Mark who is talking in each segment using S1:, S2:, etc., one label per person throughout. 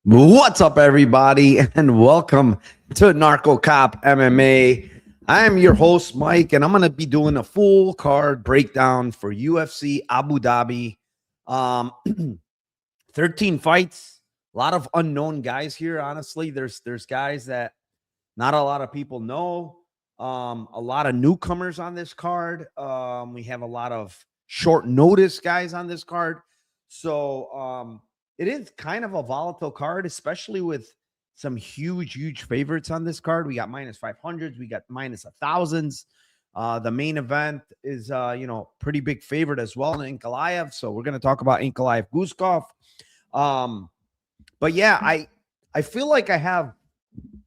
S1: What's up, everybody, and welcome to Narcocop MMA. I am your host, Mike, and I'm going to be doing a full card breakdown for UFC Abu Dhabi. 13 fights, a lot of unknown guys here. Honestly, there's guys that not a lot of people know. A lot of newcomers on this card. We have a lot of short notice guys on this card. So, it is kind of a volatile card, especially with some huge favorites on this card. We got minus 500s. We got minus 1,000s. The main event is, pretty big favorite as well in Ankalaev. So we're going to talk about Ankalaev Guskov. But yeah, I feel like I have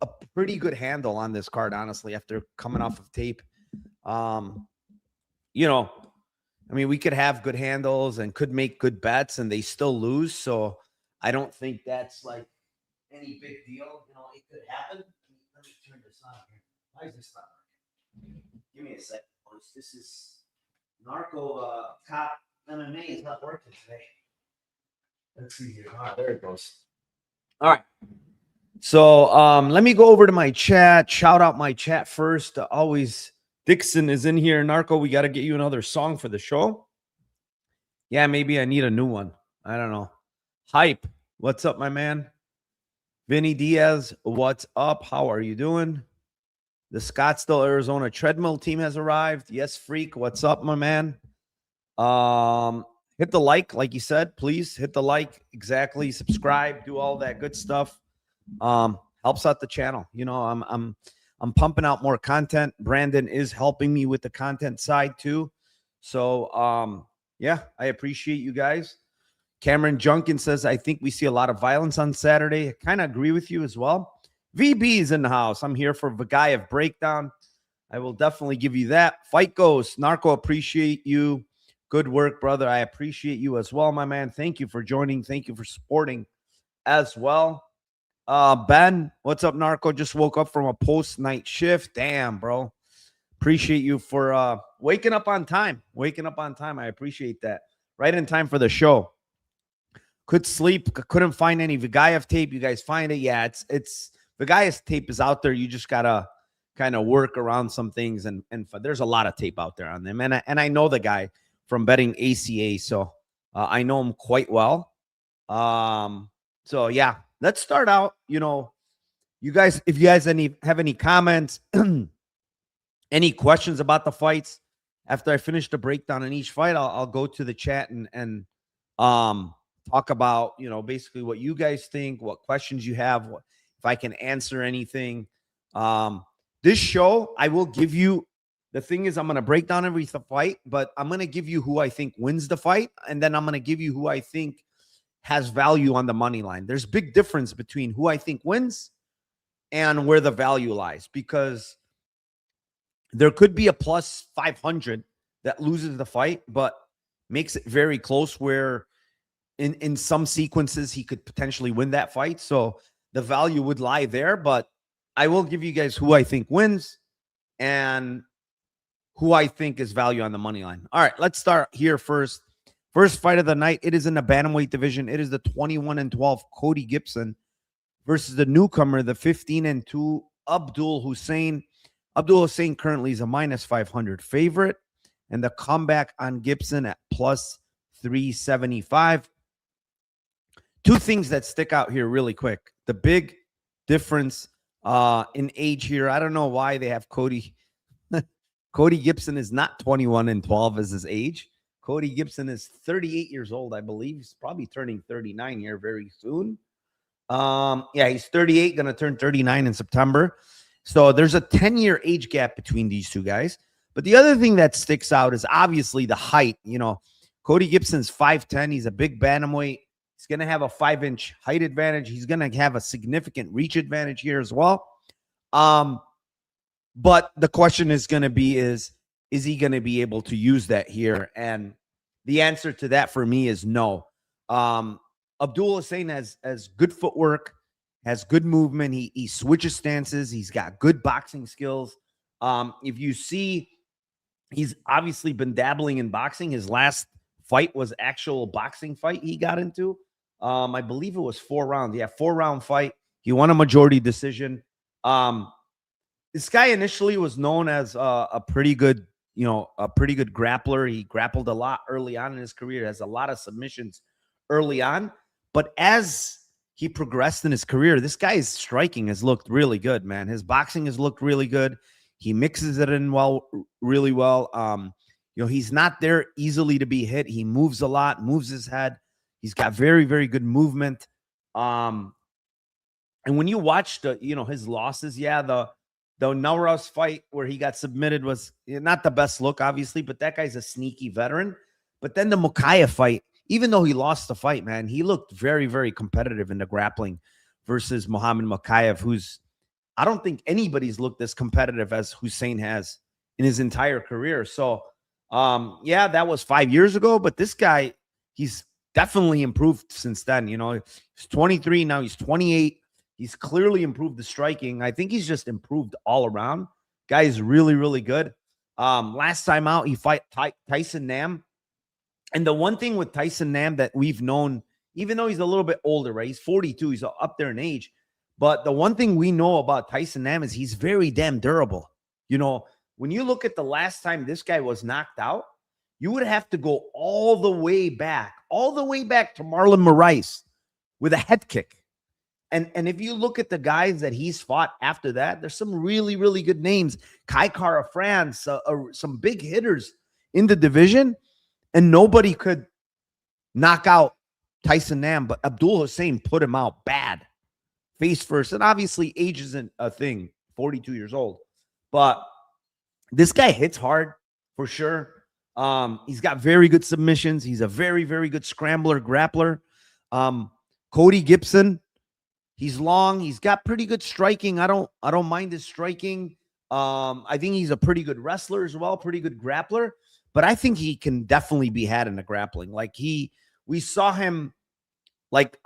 S1: a pretty good handle on this card, honestly, after coming off of tape. We could have good handles and could make good bets and they still lose. So I don't think that's like any big deal. It could happen. Let me turn this on here. Why is this not working? Give me a second. This is Narcocop MMA is not working today. Let's see here. There it goes. All right. So let me go over to my chat. Shout out my chat first. Always Dixon is in here. Narco, we got to get you another song for the show. Yeah, maybe I need a new one. I don't know. Hype, what's up, my man? Vinny Diaz, what's up? How are you doing? The Scottsdale, Arizona treadmill team has arrived. Yes, Freak, what's up, my man? Hit the like you said. Please hit the like. Exactly. Subscribe. Do all that good stuff. Helps out the channel. I'm pumping out more content. Brandon is helping me with the content side too. So, yeah, I appreciate you guys. Cameron Junkin says, I think we see a lot of violence on Saturday. I kind of agree with you as well. VB is in the house. I'm here for Vagaev breakdown. I will definitely give you that. Fight Ghost, Narco, appreciate you. Good work, brother. I appreciate you as well, my man. Thank you for joining. Thank you for supporting as well. Ben, what's up, Narco? Just woke up from a post-night shift. Damn, bro. Appreciate you for waking up on time. I appreciate that. Right in time for the show. Could sleep. Couldn't find any Vagaev tape. You guys find it? Yeah, it's Vagaev's tape is out there. You just gotta kind of work around some things, and there's a lot of tape out there on them. And I know the guy from betting ACA, so I know him quite well. So yeah, let's start out. You guys, if you guys have any comments, any questions about the fights after I finish the breakdown in each fight, I'll go to the chat and talk about, basically what you guys think, what questions you have, if I can answer anything. This show, I will give you, the thing is, I'm going to break down every fight, but I'm going to give you who I think wins the fight. And then I'm going to give you who I think has value on the money line. There's big difference between who I think wins and where the value lies, because there could be a plus 500 that loses the fight, but makes it very close, where in some sequences he could potentially win that fight. So the value would lie there, but I will give you guys who I think wins and who I think is value on the money line. All right, let's start here first. First fight of the night. It is in the bantamweight division. It is the 21-12 Cody Gibson versus the newcomer, the 15-2 Abdul Hussein. Abdul Hussein currently is a minus 500 favorite, and the comeback on Gibson at plus 375. Two things that stick out here really quick. The big difference in age here. I don't know why they have Cody. Cody Gibson is not 21-12 as his age. Cody Gibson is 38 years old, I believe. He's probably turning 39 here very soon. Yeah, he's 38, going to turn 39 in September. So there's a 10-year age gap between these two guys. But the other thing that sticks out is obviously the height. Cody Gibson's 5'10". He's a big bantamweight. He's going to have a 5-inch height advantage. He's going to have a significant reach advantage here as well. But the question is going to be, is he going to be able to use that here? And the answer to that for me is no. Abdul Hussein has good footwork, has good movement. He switches stances. He's got good boxing skills. If you see, he's obviously been dabbling in boxing. His last fight was actual boxing fight he got into. I believe it was 4 rounds. Yeah, 4-round fight. He won a majority decision. This guy initially was known as a pretty good, a pretty good grappler. He grappled a lot early on in his career, has a lot of submissions early on. But as he progressed in his career, this guy's striking has looked really good, man. His boxing has looked really good. He mixes it in really well. He's not there easily to be hit. He moves a lot, moves his head. He's got very, very good movement. And when you watch his losses, the Nauros fight where he got submitted was not the best look, obviously, but that guy's a sneaky veteran. But then the Mokaev fight, even though he lost the fight, man, he looked very, very competitive in the grappling versus Magomed Ankalaev, I don't think anybody's looked as competitive as Hussein has in his entire career. So, that was 5 years ago, but this guy, he's definitely improved since then. He's 23, now he's 28. He's clearly improved the striking. I think he's just improved all around. Guy is really, really good. Last time out, he fight Tyson Nam. And the one thing with Tyson Nam that we've known, even though he's a little bit older, right? He's 42, he's up there in age. But the one thing we know about Tyson Nam is he's very damn durable. When you look at the last time this guy was knocked out, you would have to go all the way back to Marlon Moraes with a head kick. And if you look at the guys that he's fought after that, there's some really, really good names. Kai Kara France, some big hitters in the division, and nobody could knock out Tyson Nam, but Abdul Hussein put him out bad, face first. And obviously age isn't a thing, 42 years old. But this guy hits hard for sure. He's got very good submissions. He's a very, very good scrambler, grappler. Cody Gibson, he's long. He's got pretty good striking. I don't mind his striking. I think he's a pretty good wrestler as well, pretty good grappler. But I think he can definitely be had in the grappling. We saw him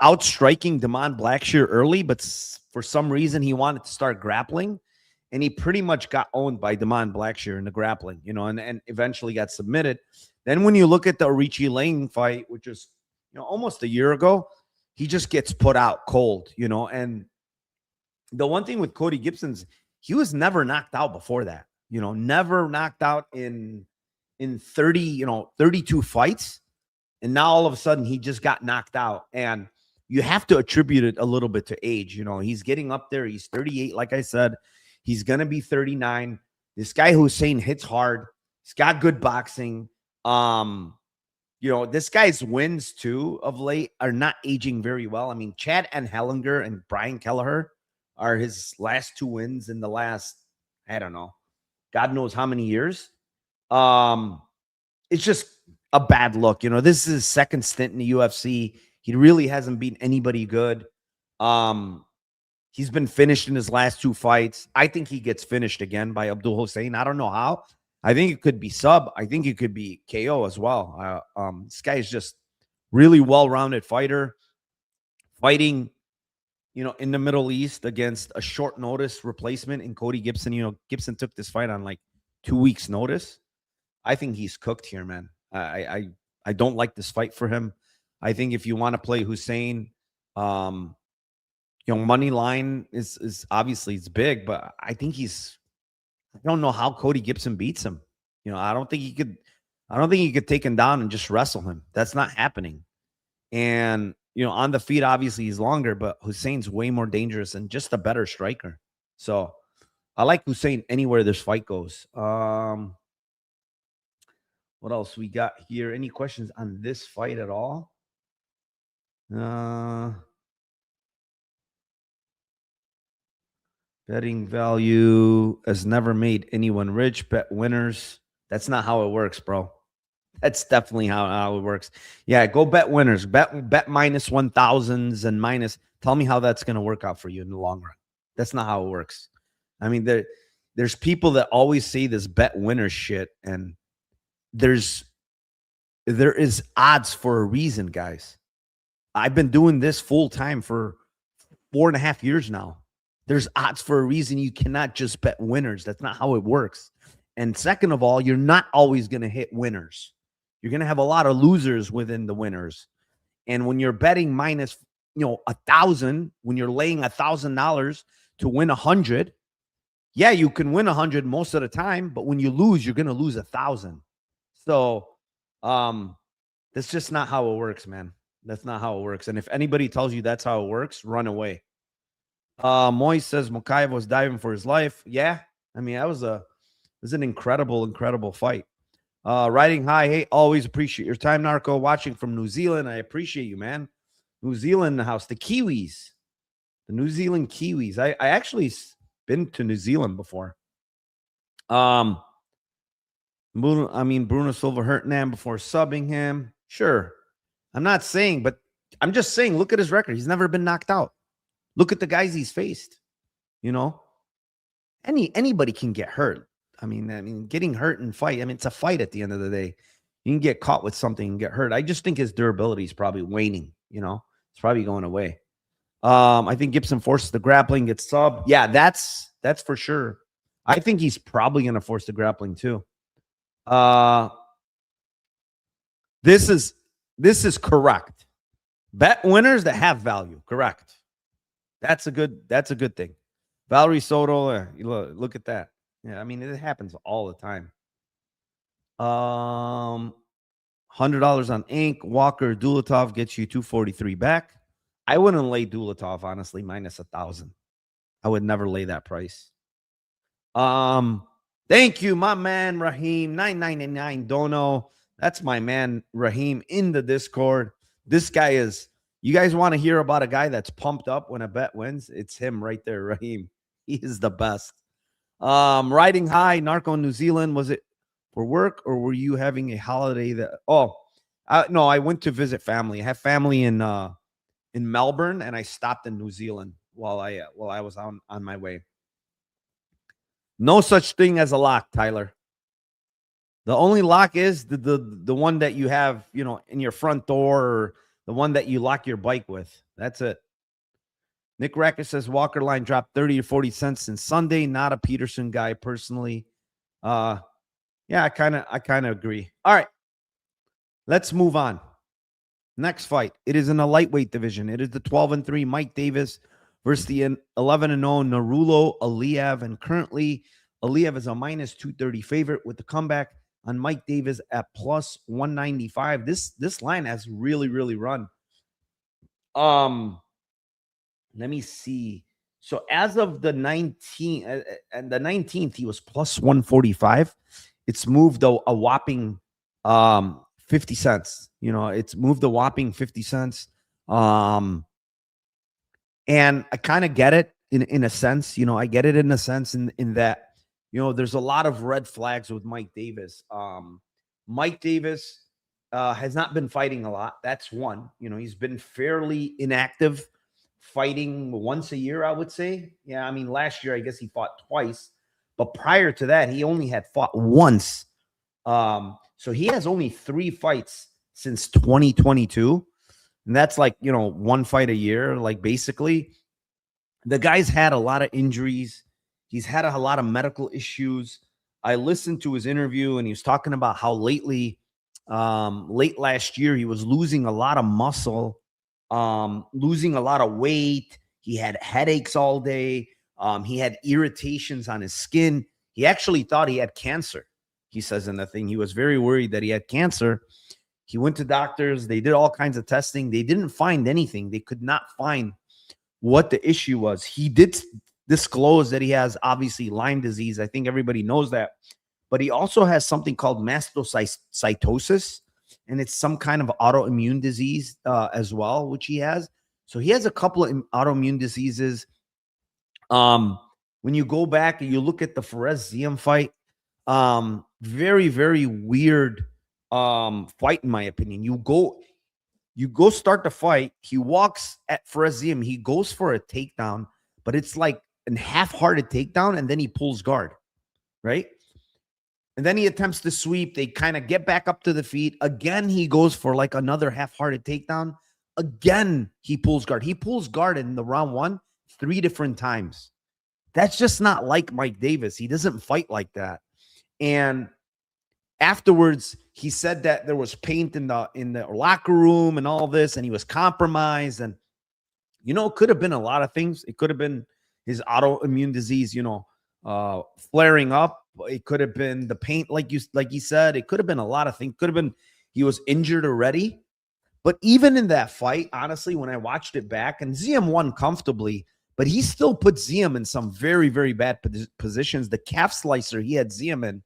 S1: out striking Damon Blackshear early, but for some reason he wanted to start grappling, and he pretty much got owned by Damon Blackshear in the grappling, and eventually got submitted. Then when you look at the Arichi Lane fight, which was almost a year ago, he just gets put out cold, and the one thing with Cody Gibson's, he was never knocked out before that, never knocked out in 32 fights. And now all of a sudden he just got knocked out, and you have to attribute it a little bit to age. He's getting up there. He's 38. Like I said, he's going to be 39. This guy Hussein hits hard. He's got good boxing. This guy's wins too of late are not aging very well. I mean, Chad and Hellinger and Brian Kelleher are his last 2 wins in the last, I don't know, God knows how many years. It's just a bad look. This is his second stint in the UFC. He really hasn't beaten anybody good. He's been finished in his last 2 fights. I think he gets finished again by Abdul Hussein. I don't know how. I think it could be sub. I think it could be KO as well. This guy is just really well-rounded fighter, fighting, in the Middle East against a short notice replacement in Cody Gibson. Gibson took this fight on 2 weeks notice. I think he's cooked here, man. I don't like this fight for him. I think if you want to play Hussein, money line is obviously it's big, but I think I don't know how Cody Gibson beats him. I don't think he could take him down and just wrestle him. That's not happening. And, on the feet, obviously he's longer, but Hussein's way more dangerous and just a better striker. So I like Hussein anywhere this fight goes. What else we got here? Any questions on this fight at all? Betting value has never made anyone rich. Bet winners. That's not how it works, bro. That's definitely how it works. Yeah, go bet winners. Bet minus 1,000s and minus. Tell me how that's going to work out for you in the long run. That's not how it works. I mean, there's people that always say this bet winners shit, and there is odds for a reason, guys. I've been doing this full time for 4.5 years now. There's odds for a reason. You cannot just bet winners. That's not how it works. And second of all, you're not always going to hit winners. You're going to have a lot of losers within the winners. And when you're betting minus, 1,000, when you're laying $1,000 to win 100, yeah, you can win 100 most of the time, but when you lose, you're going to lose 1,000. So, that's just not how it works, man. That's not how it works. And if anybody tells you that's how it works, run away. Moise says Mokaev was diving for his life. Yeah. I mean, it was an incredible fight. Riding high. Hey, always appreciate your time, Narco. Watching from New Zealand. I appreciate you, man. New Zealand in the house. The Kiwis. The New Zealand Kiwis. I actually been to New Zealand before. Bruno Silva hurt Nam before subbing him. Sure. I'm not saying, but I'm just saying, look at his record. He's never been knocked out. Look at the guys he's faced. Anybody can get hurt. I mean, getting hurt in fight. I mean, it's a fight at the end of the day. You can get caught with something and get hurt. I just think his durability is probably waning. It's probably going away. I think Gibson forces the grappling, gets sub. Yeah, that's for sure. I think he's probably going to force the grappling too. This is correct. Bet winners that have value. Correct. That's a good thing. Valerie Soto, look at that. Yeah, I mean, it happens all the time. $100 on Ink. Walker Dulatov gets you 243 back. I wouldn't lay Dulatov, honestly, minus 1,000. I would never lay that price. Thank you, my man Raheem. 999 Dono. That's my man Raheem in the Discord. This guy is. You guys want to hear about a guy that's pumped up when a bet wins? It's him right there, Raheem. He is the best. Riding high, Narco New Zealand. Was it for work or were you having a holiday that? No, I went to visit family. I have family in Melbourne, and I stopped in New Zealand while I was on my way. No such thing as a lock, Tyler. The only lock is the one that you have, in your front door, or the one that you lock your bike with. That's it. Nick Racker says Walker line dropped 30 or 40 cents since Sunday. Not a Petersen guy personally. Yeah, I kind of agree. All right, let's move on. Next fight. It is in the lightweight division. It is the 12-3 Mike Davis versus the 11-0 Narulo Aliev. And currently, Aliev is a minus 230 favorite with the comeback on Mike Davis at plus 195. This line has really run. Let me see. So as of the 19th, and the 19th, he was plus 145. It's moved a whopping 50 cents. It's moved a whopping 50 cents. And I kind of get it in a sense. I get it in a sense in that, there's a lot of red flags with Mike Davis. Mike Davis has not been fighting a lot. That's one. He's been fairly inactive, fighting once a year, I would say. Yeah, I mean, last year, I guess he fought twice. But prior to that, he only had fought once. So he has only 3 fights since 2022. And that's like, one fight a year. Like, basically, the guy's had a lot of injuries. He's had a lot of medical issues. I listened to his interview, and he was talking about how late last year, he was losing a lot of muscle, losing a lot of weight. He had headaches all day. He had irritations on his skin. He actually thought he had cancer. He says in the thing, he was very worried that he had cancer. He went to doctors. They did all kinds of testing. They didn't find anything. They could not find what the issue was. He did disclose that he has obviously Lyme disease. I think everybody knows that. But he also has something called mastocytosis, and it's some kind of autoimmune disease as well, which he has. So he has a couple of autoimmune diseases. When you go back and you look at the Perez-Ziam fight, very weird fight in my opinion. You go start the fight. He walks at Perez-Ziam. He goes for a takedown, but it's like a half-hearted takedown, and then he pulls guard, right? And then he attempts to sweep. They kind of get back up to the feet. Again, he goes for like another half-hearted takedown. Again, he pulls guard. He pulls guard in the round 1 3 different times. That's just not like Mike Davis. He doesn't fight like that. And afterwards, he said that there was paint in the locker room and all this, and he was compromised. And, it could have been a lot of things. It could have been his autoimmune disease, flaring up. It could have been the paint, like you said. It could have been a lot of things. Could have been he was injured already. But even in that fight, honestly, when I watched it back, and Ziem won comfortably, but he still put Ziem in some very, very bad positions. The calf slicer he had Ziem in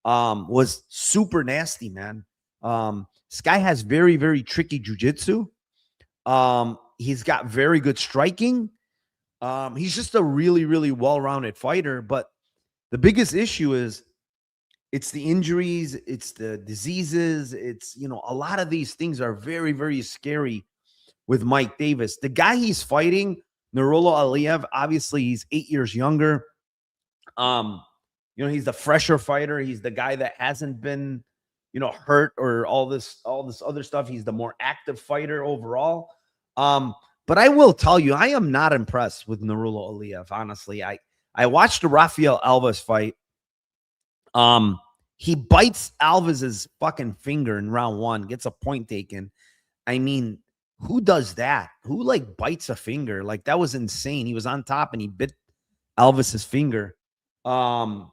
S1: was super nasty, man. This guy has very, very tricky jiu-jitsu. He's got very good striking. He's just a really, really well-rounded fighter. But the biggest issue is it's the injuries, it's the diseases. It's, a lot of these things are very, very scary with Mike Davis. The guy he's fighting, Nurullo Aliev, obviously he's 8 years younger. He's the fresher fighter. He's the guy that hasn't been, hurt or all this other stuff. He's the more active fighter overall. But I will tell you, I am not impressed with Nurullo Aliev. Honestly, I watched the Rafael Alves fight. He bites Alves's fucking finger in round 1, gets a point taken. I mean, who does that? Who bites a finger? That was insane. He was on top and he bit Alves's finger. And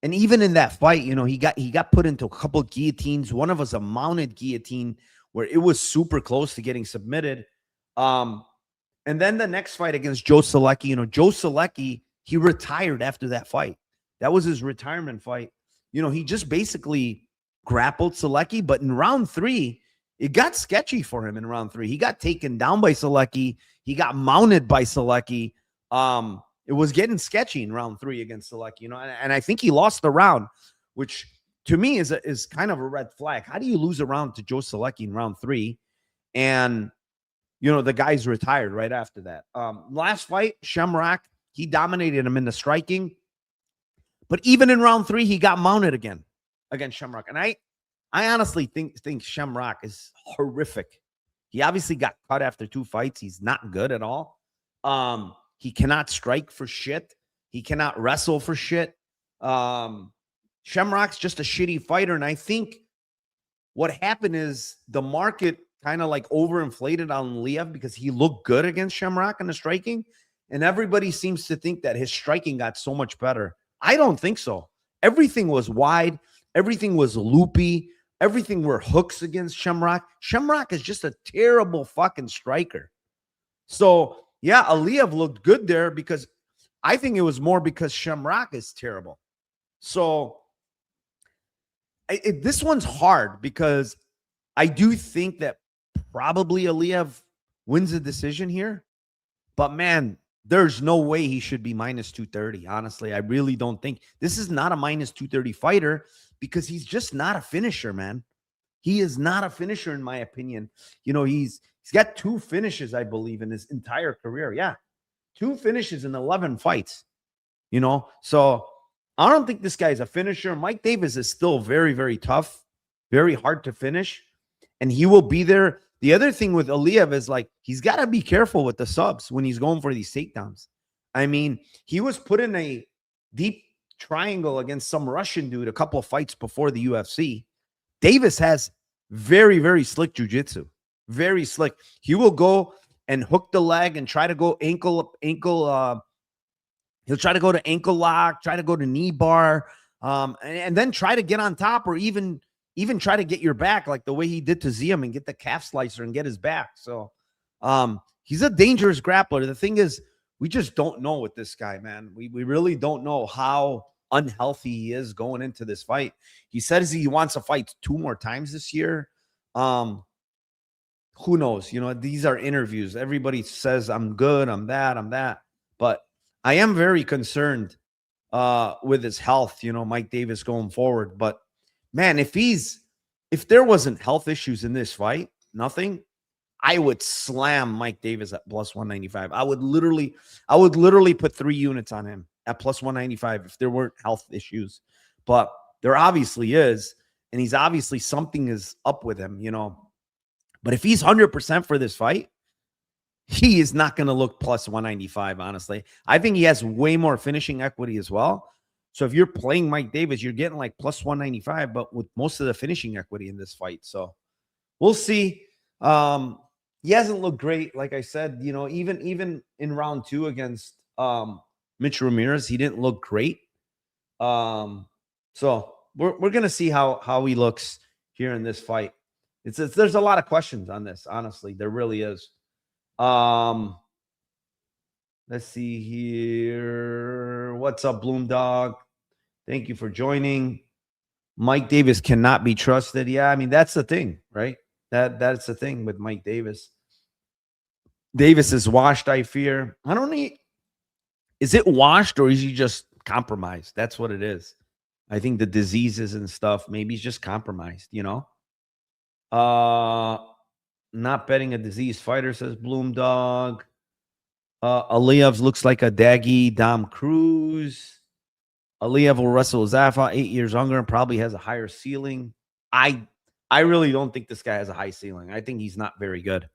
S1: even in that fight, he got put into a couple of guillotines. One of us a mounted guillotine where it was super close to getting submitted. And then the next fight against Joe Solecki, Joe Solecki, he retired after that fight. That was his retirement fight. He just basically grappled Solecki, but in round 3, it got sketchy for him in round 3. He got taken down by Solecki. He got mounted by Solecki. It was getting sketchy in round 3 against Solecki, and I think he lost the round, which to me is kind of a red flag. How do you lose a round to Joe Solecki in round 3? And, the guy's retired right after that. Last fight, Shamrock, he dominated him in the striking. But even in round 3, he got mounted again against Shamrock. And I honestly think Shamrock is horrific. He obviously got cut after 2 fights. He's not good at all. He cannot strike for shit. He cannot wrestle for shit. Shamrock's just a shitty fighter. And I think what happened is the market kind of overinflated on Aliev because he looked good against Shamrock in the striking. And everybody seems to think that his striking got so much better. I don't think so. Everything was wide. Everything was loopy. Everything were hooks against Shamrock. Shamrock is just a terrible fucking striker. So, yeah, Aliev looked good there because I think it was more because Shamrock is terrible. So, this one's hard because I do think that probably Aliev wins the decision here. But, man, there's no way he should be minus 230. Honestly, I really don't think this is not a minus 230 fighter because he's just not a finisher, man. He is not a finisher, in my opinion. He's got 2 finishes, I believe, in his entire career. Yeah, 2 finishes in 11 fights. So I don't think this guy's a finisher. Mike Davis is still very, very tough, very hard to finish, and he will be there. The other thing with Aliev is he's got to be careful with the subs when he's going for these takedowns. I mean, he was put in a deep triangle against some Russian dude a couple of fights before the UFC. Davis has very, very slick jiu-jitsu, very slick. He will go and hook the leg and try to go ankle. He'll try to go to ankle lock, try to go to knee bar, and then try to get on top or even try to get your back like the way he did to Ziem and get the calf slicer and get his back. So he's a dangerous grappler. The thing is, we just don't know with this guy, man. We really don't know how unhealthy he is going into this fight. He says he wants to fight 2 more times this year. Who knows? These are interviews. Everybody says, I'm good, I'm that. But I am very concerned with his health, Mike Davis going forward. But man, if there wasn't health issues in this fight, nothing, I would slam Mike Davis at plus 195. I would literally put 3 units on him at plus 195 if there weren't health issues. But there obviously is, and he's obviously something is up with him, But if he's 100% for this fight, he is not going to look plus 195, honestly. I think he has way more finishing equity as well. So if you're playing Mike Davis, you're getting like plus 195, but with most of the finishing equity in this fight. So we'll see. He hasn't looked great. Like I said, you know, even in round 2 against Mitch Ramirez, he didn't look great. So we're gonna see how he looks here in this fight. There's a lot of questions on this, honestly. There really is. Let's see here. What's up, Bloom Dog? Thank you for joining. Mike Davis cannot be trusted. Yeah, I mean, that's the thing, right? That's the thing with Mike Davis. Davis is washed, I fear. I don't need. Is it washed or is he just compromised? That's what it is. I think the diseases and stuff, maybe he's just compromised, you know? Not betting a diseased fighter, says Bloom Dog. Aliev looks like a daggy Dom Cruz. Aliev will wrestle Zaffa, 8 years younger, and probably has a higher ceiling. I really don't think this guy has a high ceiling. I think he's not very good.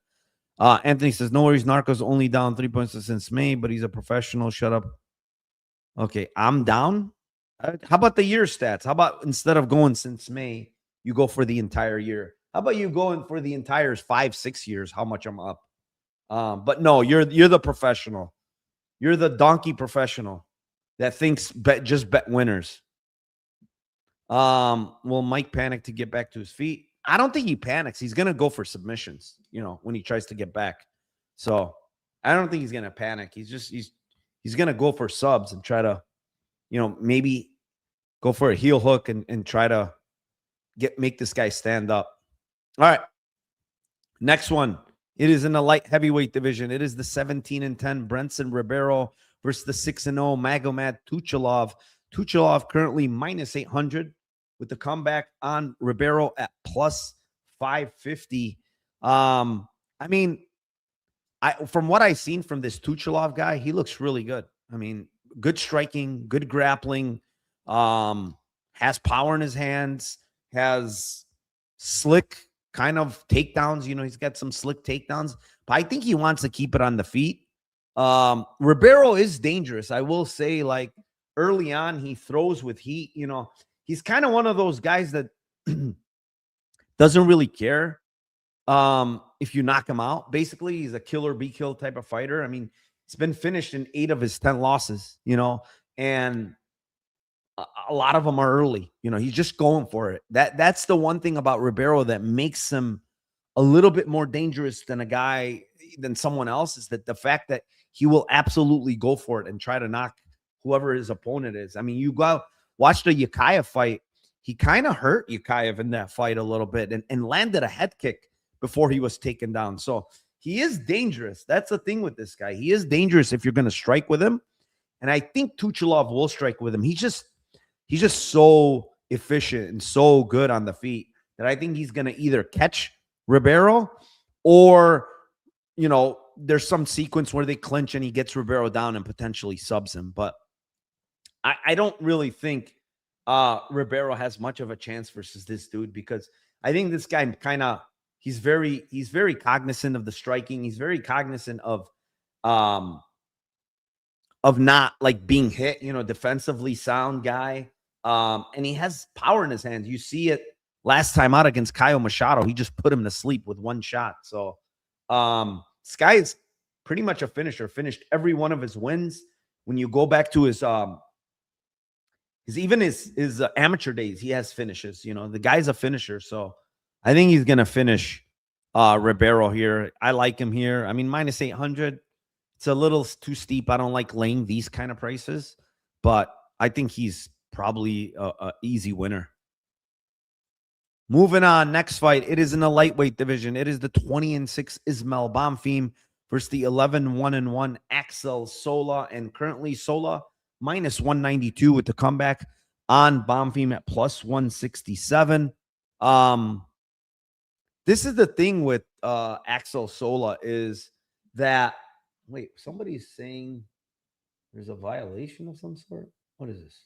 S1: Anthony says, no worries, Narco's only down 3 points since May, but he's a professional. Shut up. Okay, I'm down. How about the year stats? How about instead of going since May, you go for the entire year? How about you going for the entire 5-6 years, how much I'm up? But no, you're the professional. You're the donkey professional that thinks just bet winners. Will Mike panic to get back to his feet? I don't think he panics. He's going to go for submissions, you know, when he tries to get back. So I don't think he's going to panic. He's going to go for subs and try to, you know, maybe go for a heel hook and try to make this guy stand up. All right. Next one. It is in the light heavyweight division. It is the 17-10 Brenson Ribeiro versus the 6-0 Magomed Tuchalov. Tuchalov currently minus 800 with the comeback on Ribeiro at plus 550. I mean, from what I've seen from this Tuchalov guy, he looks really good. I mean, good striking, good grappling, has power in his hands, has slick kind of takedowns. You know, he's got some slick takedowns, but I think he wants to keep it on the feet. Ribeiro is dangerous. I will say, like, early on, he throws with heat. You know, he's kind of one of those guys that doesn't really care if you knock him out. Basically, he's a kill or be killed type of fighter. I mean, he's been finished in 8 of his 10 losses, you know, and a lot of them are early. You know, he's just going for it. That's the one thing about Ribeiro that makes him a little bit more dangerous than someone else, is that the fact that he will absolutely go for it and try to knock whoever his opponent is. I mean, you go watch the Yukayev fight. He kind of hurt Yukayev in that fight a little bit and landed a head kick before he was taken down. So he is dangerous. That's the thing with this guy. He is dangerous if you're going to strike with him. And I think Tuchalov will strike with him. He's just so efficient and so good on the feet that I think he's going to either catch Ribeiro or, you know, there's some sequence where they clinch and he gets Ribeiro down and potentially subs him. But I don't really think Ribeiro has much of a chance versus this dude, because I think this guy he's very cognizant of the striking. He's very cognizant of not like being hit, you know, defensively sound guy. And he has power in his hands. You see it last time out against Caio Machado. He just put him to sleep with one shot. So this guy is pretty much a finisher. Finished every one of his wins. When you go back to his amateur days, he has finishes. You know, the guy's a finisher. So I think he's gonna finish Ribeiro here. I like him here. I mean, minus 800. It's a little too steep. I don't like laying these kind of prices, but I think he's probably a easy winner. Moving on, next fight. It is in the lightweight division. It is the 20-6 Ismail Bonfim versus the 11-1 Axel Sola, and currently Sola minus 192 with the comeback on Bonfim at plus 167. This is the thing with Axel Sola, is that, wait, somebody's saying there's a violation of some sort. What is this?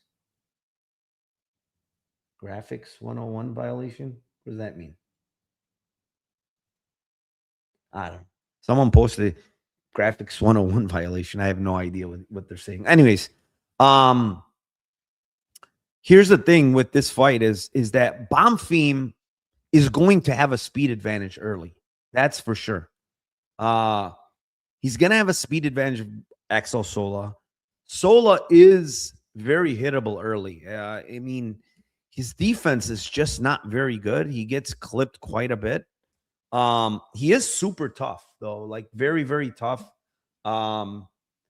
S1: Graphics 101 violation? What does that mean? I don't know. Someone posted graphics 101 violation. I have no idea what they're saying. Anyways, here's the thing with this fight is that Bonfim is going to have a speed advantage early. That's for sure. He's going to have a speed advantage of Axel Sola. Sola is very hittable early. I mean, his defense is just not very good. He gets clipped quite a bit. He is super tough, though, like very, very tough.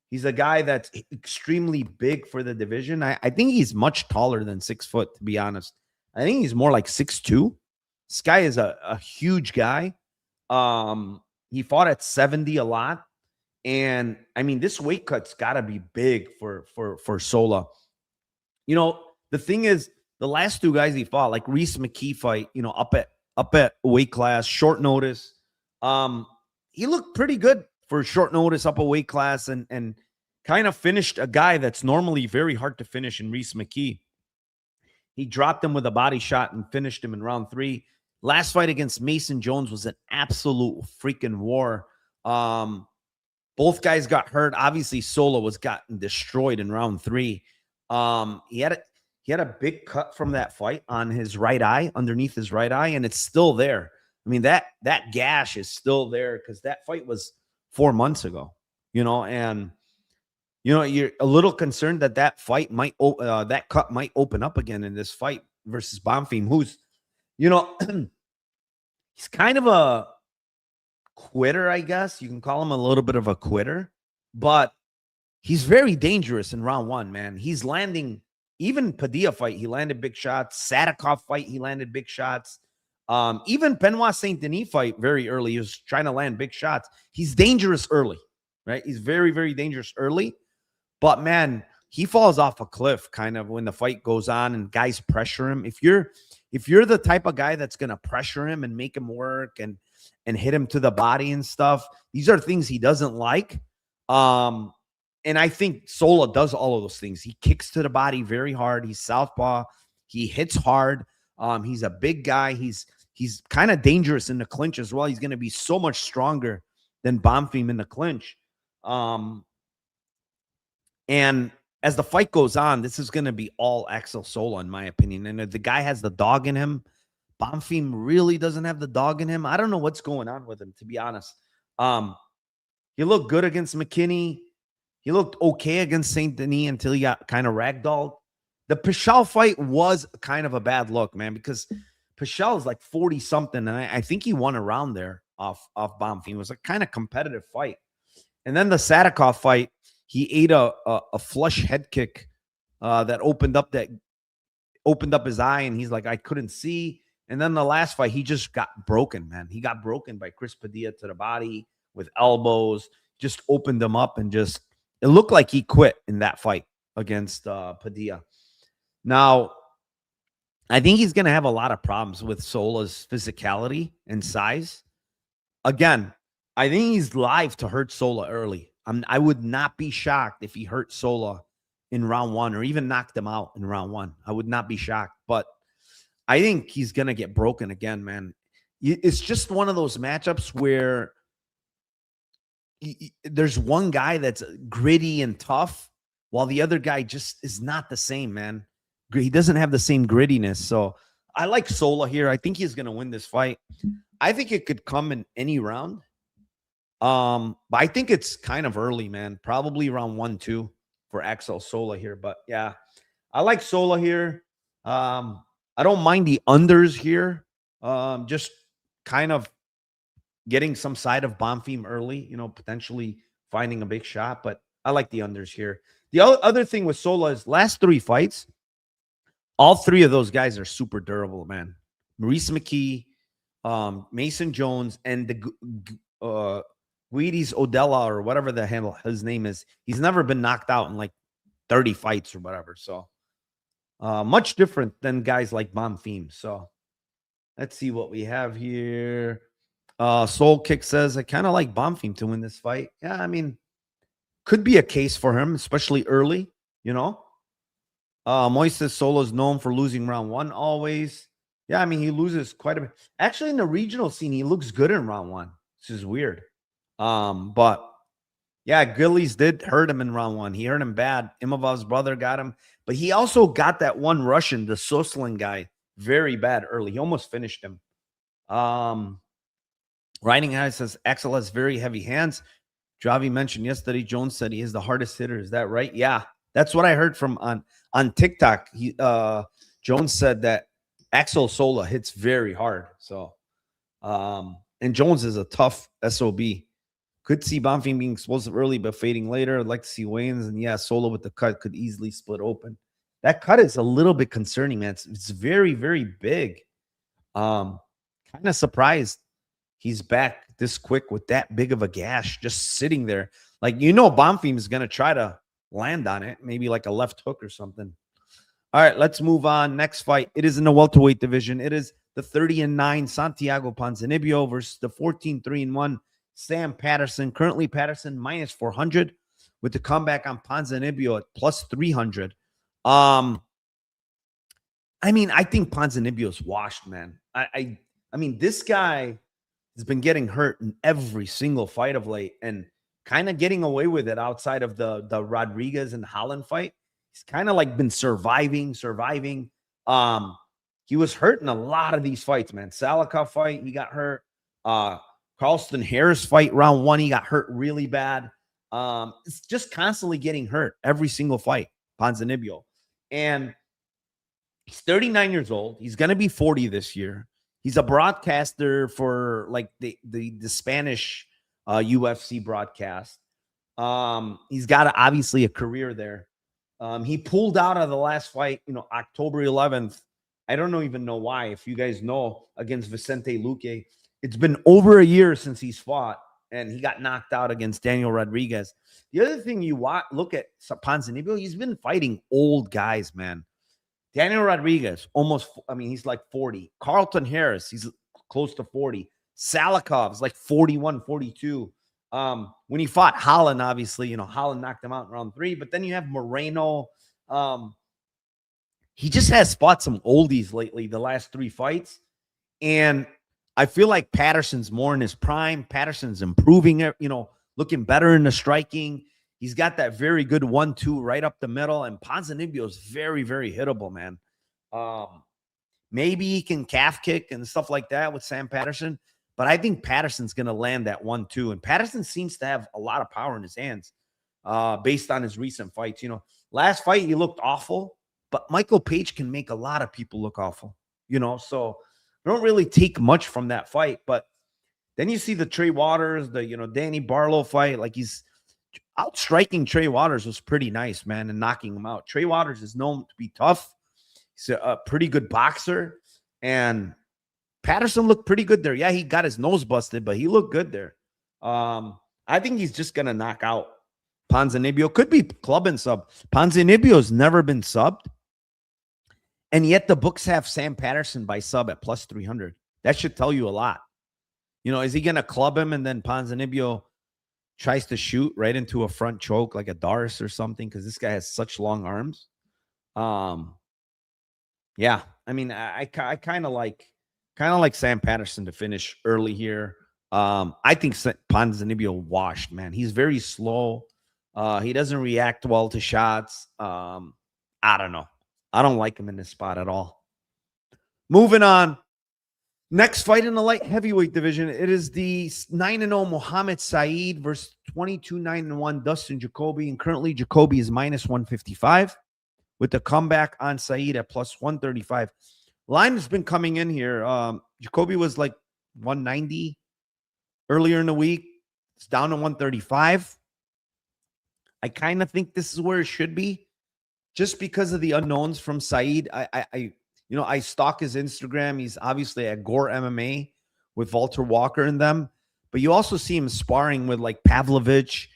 S1: He's a guy that's extremely big for the division. I think he's much taller than 6 foot, to be honest. I think he's more like 6'2". This guy is a huge guy. He fought at 70 a lot. And I mean, this weight cut's got to be big for Sola. You know, the thing is, the last 2 guys he fought, like Reese McKee fight, you know, up at weight class, short notice. He looked pretty good for short notice, up a weight class, and kind of finished a guy that's normally very hard to finish in Reese McKee. He dropped him with a body shot and finished him in round 3. Last fight against Mason Jones was an absolute freaking war. Both guys got hurt. Obviously, Sola was gotten destroyed in round 3. He had a big cut from that fight on his right eye, underneath his right eye, and it's still there. I mean, that gash is still there because that fight was 4 months ago, you know, and you know, you're a little concerned that fight might that cut might open up again in this fight versus Bonfim, who's, you know, he's kind of a quitter, I guess. You can call him a little bit of a quitter, but he's very dangerous in round 1, man. He's landing, even Padilla fight, he landed big shots. Zaynukov fight, he landed big shots. Even Benoit Saint Denis fight very early, he was trying to land big shots. He's dangerous early, right? He's very, very dangerous early. But man, he falls off a cliff kind of when the fight goes on and guys pressure him. If you're the type of guy that's going to pressure him and make him work and hit him to the body and stuff, these are things he doesn't like. And I think Sola does all of those things. He kicks to the body very hard. He's southpaw. He hits hard. He's a big guy. He's kind of dangerous in the clinch as well. He's going to be so much stronger than Bonfim in the clinch. And as the fight goes on, this is going to be all Axel Sola, in my opinion. And if the guy has the dog in him, Bonfim really doesn't have the dog in him. I don't know what's going on with him, to be honest. He looked good against McKinney. He looked okay against Saint Denis until he got kind of ragdolled. The Pichel fight was kind of a bad look, man, because Pichel is like 40-something, and I think he won a round there off Bonfim. It was a kind of competitive fight. And then the Zaynukov fight, he ate a flush head kick that opened up his eye, and he's like, I couldn't see. And then the last fight, he just got broken, man. He got broken by Chris Padilla to the body with elbows, just opened him up, and just, it looked like he quit in that fight against Padilla. Now, I think he's going to have a lot of problems with Sola's physicality and size. Again, I think he's live to hurt Sola early. I would not be shocked if he hurt Sola in round 1 or even knocked him out in round 1. I would not be shocked, but I think he's going to get broken again, man. It's just one of those matchups where there's one guy that's gritty and tough while the other guy just is not the same, man. He doesn't have the same grittiness. So I like Sola here. I think he's going to win this fight. I think it could come in any round. But I think it's kind of early, man. Probably around 1-2 for Axel Sola here. But yeah, I like Sola here. I don't mind the unders here. Just kind of getting some side of Bonfim early, you know, potentially finding a big shot. But I like the unders here. The other thing with Sola is last 3 fights, all 3 of those guys are super durable, man. Maurice McKee, Mason Jones, and the Guides Odella, or whatever the hell his name is. He's never been knocked out in like 30 fights or whatever. So much different than guys like Bonfim. So let's see what we have here. Soul Kick says, I kind of like Bonfim to win this fight. Yeah, I mean, could be a case for him, especially early, you know. Moises Solo's known for losing round 1 always. Yeah, I mean, he loses quite a bit. Actually, in the regional scene, he looks good in round 1. This is weird. But Yeah, Gillies did hurt him in round 1. He hurt him bad. Imovov's brother got him, but he also got that one Russian, the Soslin guy, very bad early. He almost finished him. Riding High says Axel has very heavy hands. Javi mentioned yesterday. Jones said he is the hardest hitter. Is that right? Yeah, that's what I heard from on TikTok. He Jones said that Axel Sola hits very hard. So, and Jones is a tough SOB. Could see Bonfim being explosive early, but fading later. I'd like to see Wayans, and yeah, Sola with the cut could easily split open. That cut is a little bit concerning, man. It's very, very big. Kind of surprised he's back this quick with that big of a gash just sitting there. Like, Bonfim is going to try to land on it, maybe like a left hook or something. All right, let's move on. Next fight. It is in the welterweight division. It is the 30-9 Santiago Ponzinibbio versus the 14-3-1 Sam Patterson. Currently, Patterson minus 400 with the comeback on Ponzinibbio at plus 300. I think Ponzinibbio's washed, man. I mean, this guy has been getting hurt in every single fight of late and kind of getting away with it outside of the Rodriguez and Holland fight. He's kind of like been surviving. He was hurt in a lot of these fights, man. Zaynukov fight, he got hurt. Carlston Harris fight, round 1, he got hurt really bad. It's just constantly getting hurt every single fight, Ponzinibbio. And he's 39 years old. He's going to be 40 this year. He's a broadcaster for like the Spanish UFC broadcast. He's got obviously a career there. He pulled out of the last fight, October 11th. I don't even know why. If you guys know, against Vicente Luque. It's been over a year since he's fought, and he got knocked out against Daniel Rodriguez. The other thing you look at Ponzinibbio, he's been fighting old guys, man. Daniel Rodriguez, he's like 40. Carlton Harris, he's close to 40. Zaynukov is like 41, 42. When he fought Holland, obviously, Holland knocked him out in round 3. But then you have Moreno. He just has fought some oldies lately, the last 3 fights. And I feel like Patterson's more in his prime. Patterson's improving, looking better in the striking. He's got that very good 1-2 right up the middle. And Ponzinibbio is very, very hittable, man. Maybe he can calf kick and stuff like that with Sam Patterson. But I think Patterson's going to land that 1-2. And Patterson seems to have a lot of power in his hands based on his recent fights. Last fight, he looked awful. But Michael Page can make a lot of people look awful, So I don't really take much from that fight. But then you see the Trey Waters, the, Danny Barlow fight. Like, he's outstriking Trey Waters was pretty nice, man, and knocking him out. Trey Waters is known to be tough. He's a pretty good boxer. And Patterson looked pretty good there. Yeah, he got his nose busted, but he looked good there. I think he's just going to knock out Ponzinibbio. Could be club and sub. Ponzinibbio's never been subbed. And yet the books have Sam Patterson by sub at plus 300. That should tell you a lot. Is he going to club him and then Ponzinibbio tries to shoot right into a front choke like a Doris or something? Because this guy has such long arms. Yeah. I kind of like Sam Patterson to finish early here. I think Ponzinibbio washed, man. He's very slow. He doesn't react well to shots. I don't know. I don't like him in this spot at all. Moving on. Next fight in the light heavyweight division. It is the 9-0 Mohammed Saeed versus 22-9-1 Dustin Jacoby. And currently Jacoby is minus 155 with the comeback on Saeed at plus 135. Line has been coming in here. Jacoby was like 190 earlier in the week. It's down to 135. I kind of think this is where it should be. Just because of the unknowns from Saeed, I stalk his Instagram. He's obviously at Gore MMA with Walter Walker and them. But you also see him sparring with like Pavlovich.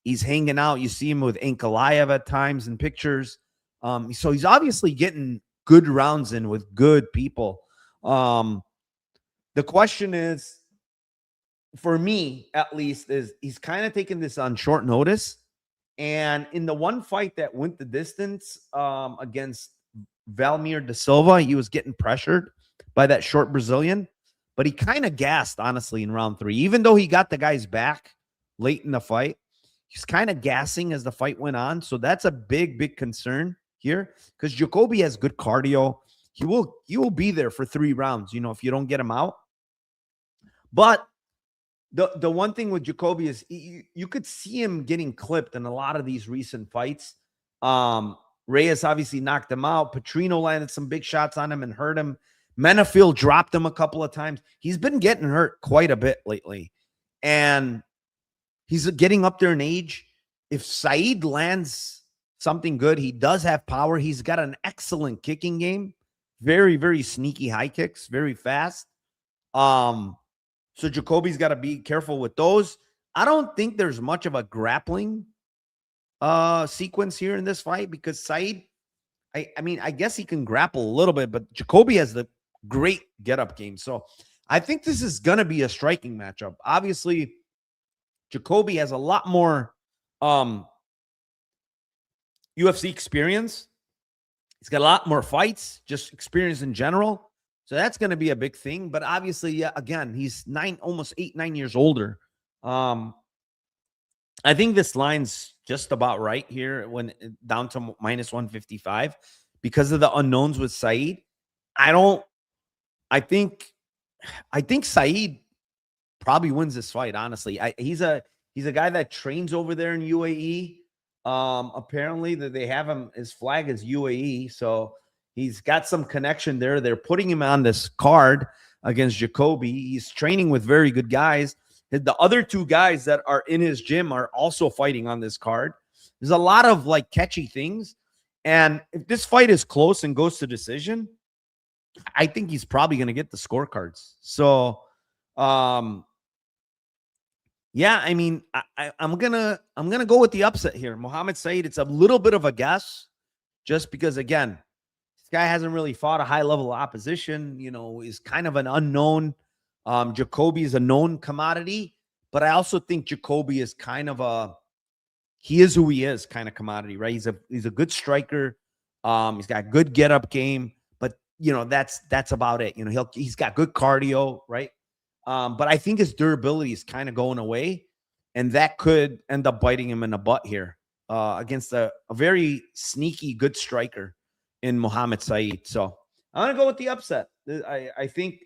S1: He's hanging out. You see him with Ankalaev at times in pictures. So he's obviously getting good rounds in with good people. The question is, for me at least, is he's kind of taking this on short notice. And in the one fight that went the distance against Valmir da Silva, he was getting pressured by that short Brazilian, but he kind of gassed, honestly, in round 3. Even though he got the guy's back late in the fight. He's kind of gassing as the fight went on. So that's a big concern here because Jacoby has good cardio. He will be there for 3 rounds, if you don't get him out. But the one thing with Jacoby is you could see him getting clipped in a lot of these recent fights. Reyes obviously knocked him out. Petrino landed some big shots on him and hurt him. Menafield dropped him a couple of times. He's been getting hurt quite a bit lately. And he's getting up there in age. If Said lands something good, he does have power. He's got an excellent kicking game. Very sneaky high kicks, very fast. So Jacoby's got to be careful with those. I don't think there's much of a grappling sequence here in this fight because Said, I guess he can grapple a little bit, but Jacoby has the great get-up game. So I think this is going to be a striking matchup. Obviously, Jacoby has a lot more UFC experience. He's got a lot more fights, just experience in general. So that's going to be a big thing. But obviously, yeah, again, he's almost 8-9 years older. I think this line's just about right here when down to -155 because of the unknowns with Said. I think Said probably wins this fight, honestly. He's a guy that trains over there in UAE. Apparently that they have him, his flag is UAE, so he's got some connection there. They're putting him on this card against Jacoby. He's training with very good guys. The other 2 guys that are in his gym are also fighting on this card. There's a lot of like catchy things. And if this fight is close and goes to decision, I think he's probably going to get the scorecards. So, yeah, I mean, I'm gonna go with the upset here. Mohammed Said, it's a little bit of a guess just because, again, this guy hasn't really fought a high-level opposition, is kind of an unknown. Jacoby is a known commodity, but I also think Jacoby is kind of he is who he is kind of commodity, right? He's a good striker. He's got good get-up game, but that's about it. He's got good cardio, right? But I think his durability is kind of going away, and that could end up biting him in the butt here against a very sneaky good striker in Mohammed Said. So I'm gonna go with the upset. I think